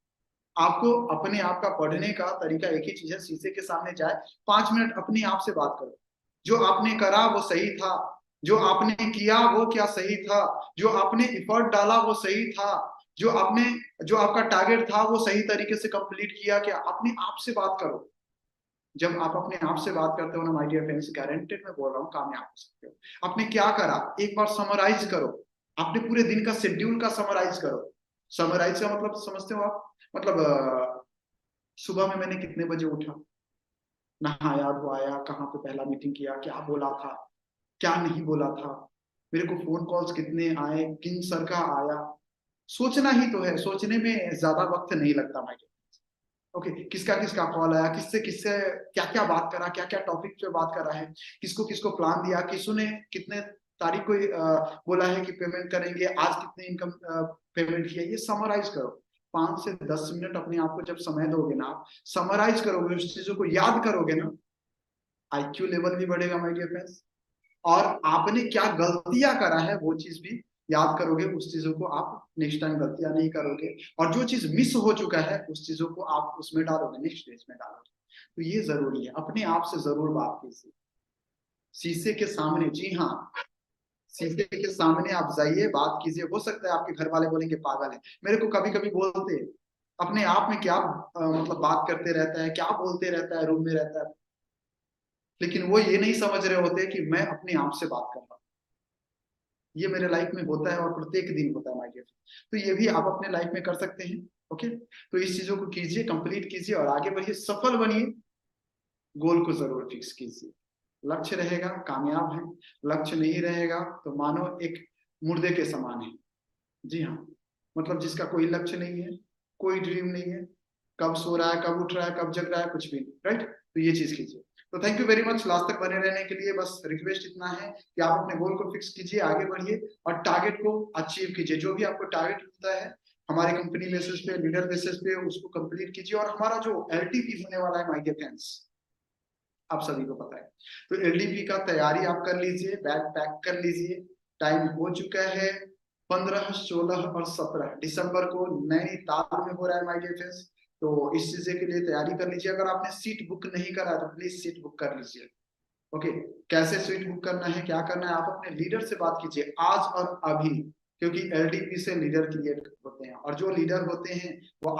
आपको अपने आप का पढ़ने का तरीका एक ही चीज है, शीशे के सामने जाए, 5 मिनट अपने आप से बात करो। जो आपने करा वो सही था, जो आपने किया वो क्या सही था, जो आपने एफर्ट डाला वो सही था, जो आपका टारगेट था वो सही तरीके से कंप्लीट किया क्या? अपने आप से बात करो। जब आप अपने आप से बात करते हो ना माय डियर फ्रेंड्स, गारंटेड मैं बोल रहा हूँ कामयाब हो सकते हो। आपने क्या करा एक बार समराइज करो, अपने पूरे दिन का शेड्यूल का समराइज करो। समराइज का मतलब समझते हो आप? मतलब सुबह में मैंने कितने बजे उठा, नहाया धोया, कहाँ पे पहला मीटिंग किया, क्या बोला था, क्या नहीं बोला था, मेरे को फोन कॉल्स कितने आए, किन सर का आया। सोचना ही तो है, सोचने में ज्यादा वक्त नहीं लगता माय डियर। ओके, किसका किसका कॉल आया, किससे किससे क्या क्या बात करा, क्या क्या टॉपिक पे बात करा है, किसको किसको प्लान दिया, किसने ने कितने तारीख को बोला है कि पेमेंट करेंगे, आज कितने इनकम पेमेंट किया, ये समराइज करो। 5 से 10 मिनट अपने आप को जब समय दोगे ना, आप समराइज करोगे, उस चीजों को याद करोगे ना, आईक्यू लेवल भी बढ़ेगा माय डियर फ्रेंड्स। और आपने क्या गलतियां करा है वो चीज भी याद करोगे, उस चीजों को आप नेक्स्ट टाइम गलतियां नहीं करोगे। और जो चीज मिस हो चुका है उस चीजों को आप उसमें डालोगे, नेक्स्ट स्टेज में डालोगे। तो ये जरूरी है, अपने आप से जरूर बात कीजिए शीशे के सामने। जी हाँ, शीशे के सामने आप जाइए, बात कीजिए। हो सकता है आपके घर वाले बोलेंगे पागल है, मेरे को कभी कभी बोलते हैं अपने आप में क्या मतलब बात करते रहता है, क्या बोलते रहता है, रूम में रहता है। लेकिन वो ये नहीं समझ रहे होते कि मैं अपने आप से बात कर रहा हूँ। ये मेरे लाइफ में होता है और प्रत्येक दिन होता है माय डियर। तो ये भी आप अपने लाइफ में कर सकते हैं। ओके, तो इस चीजों को कीजिए, कंप्लीट कीजिए और आगे बढ़िए, सफल बनिए। गोल को जरूर फिक्स कीजिए। लक्ष्य रहेगा कामयाब है, लक्ष्य नहीं रहेगा तो मानो एक मुर्दे के समान है। जी हाँ, मतलब जिसका कोई लक्ष्य नहीं है, कोई ड्रीम नहीं है, कब सो रहा है, कब उठ रहा है, कब जग रहा है, कुछ भी नहीं। राइट, तो ये चीज कीजिए। तो thank you very much last तक बने रहने के लिए। बस रिक्वेस्ट इतना है कि आप अपने गोल को फिक्स कीजिए, आगे बढ़िए और टारगेट को अचीव कीजिए। जो भी आपको टारगेट मिलता है हमारे कंपनी बेसिस पे, लीडर बेसिस पे, उसको कंप्लीट कीजिए। और हमारा जो एलटीपी होने वाला है माय डियर फ्रेंड्स, आप सभी को पता है, तो एलडीपी का तैयारी आप कर लीजिए, बैग पैक कर लीजिए। टाइम हो चुका है 15, 16 और 17 दिसंबर को नैनीताल में हो रहा है माय डियर फ्रेंड्स। तो इस चीज के लिए तैयारी कर लीजिए। अगर आपने सीट बुक नहीं करा तो प्लीज सीट बुक कर लीजिए। ओके, कैसे सीट बुक करना है, क्या करना है, आप अपने लीडर से बात कीजिए आज और अभी, क्योंकि एलडीपी से लीडर क्रिएट होते हैं और जो लीडर होते हैं वो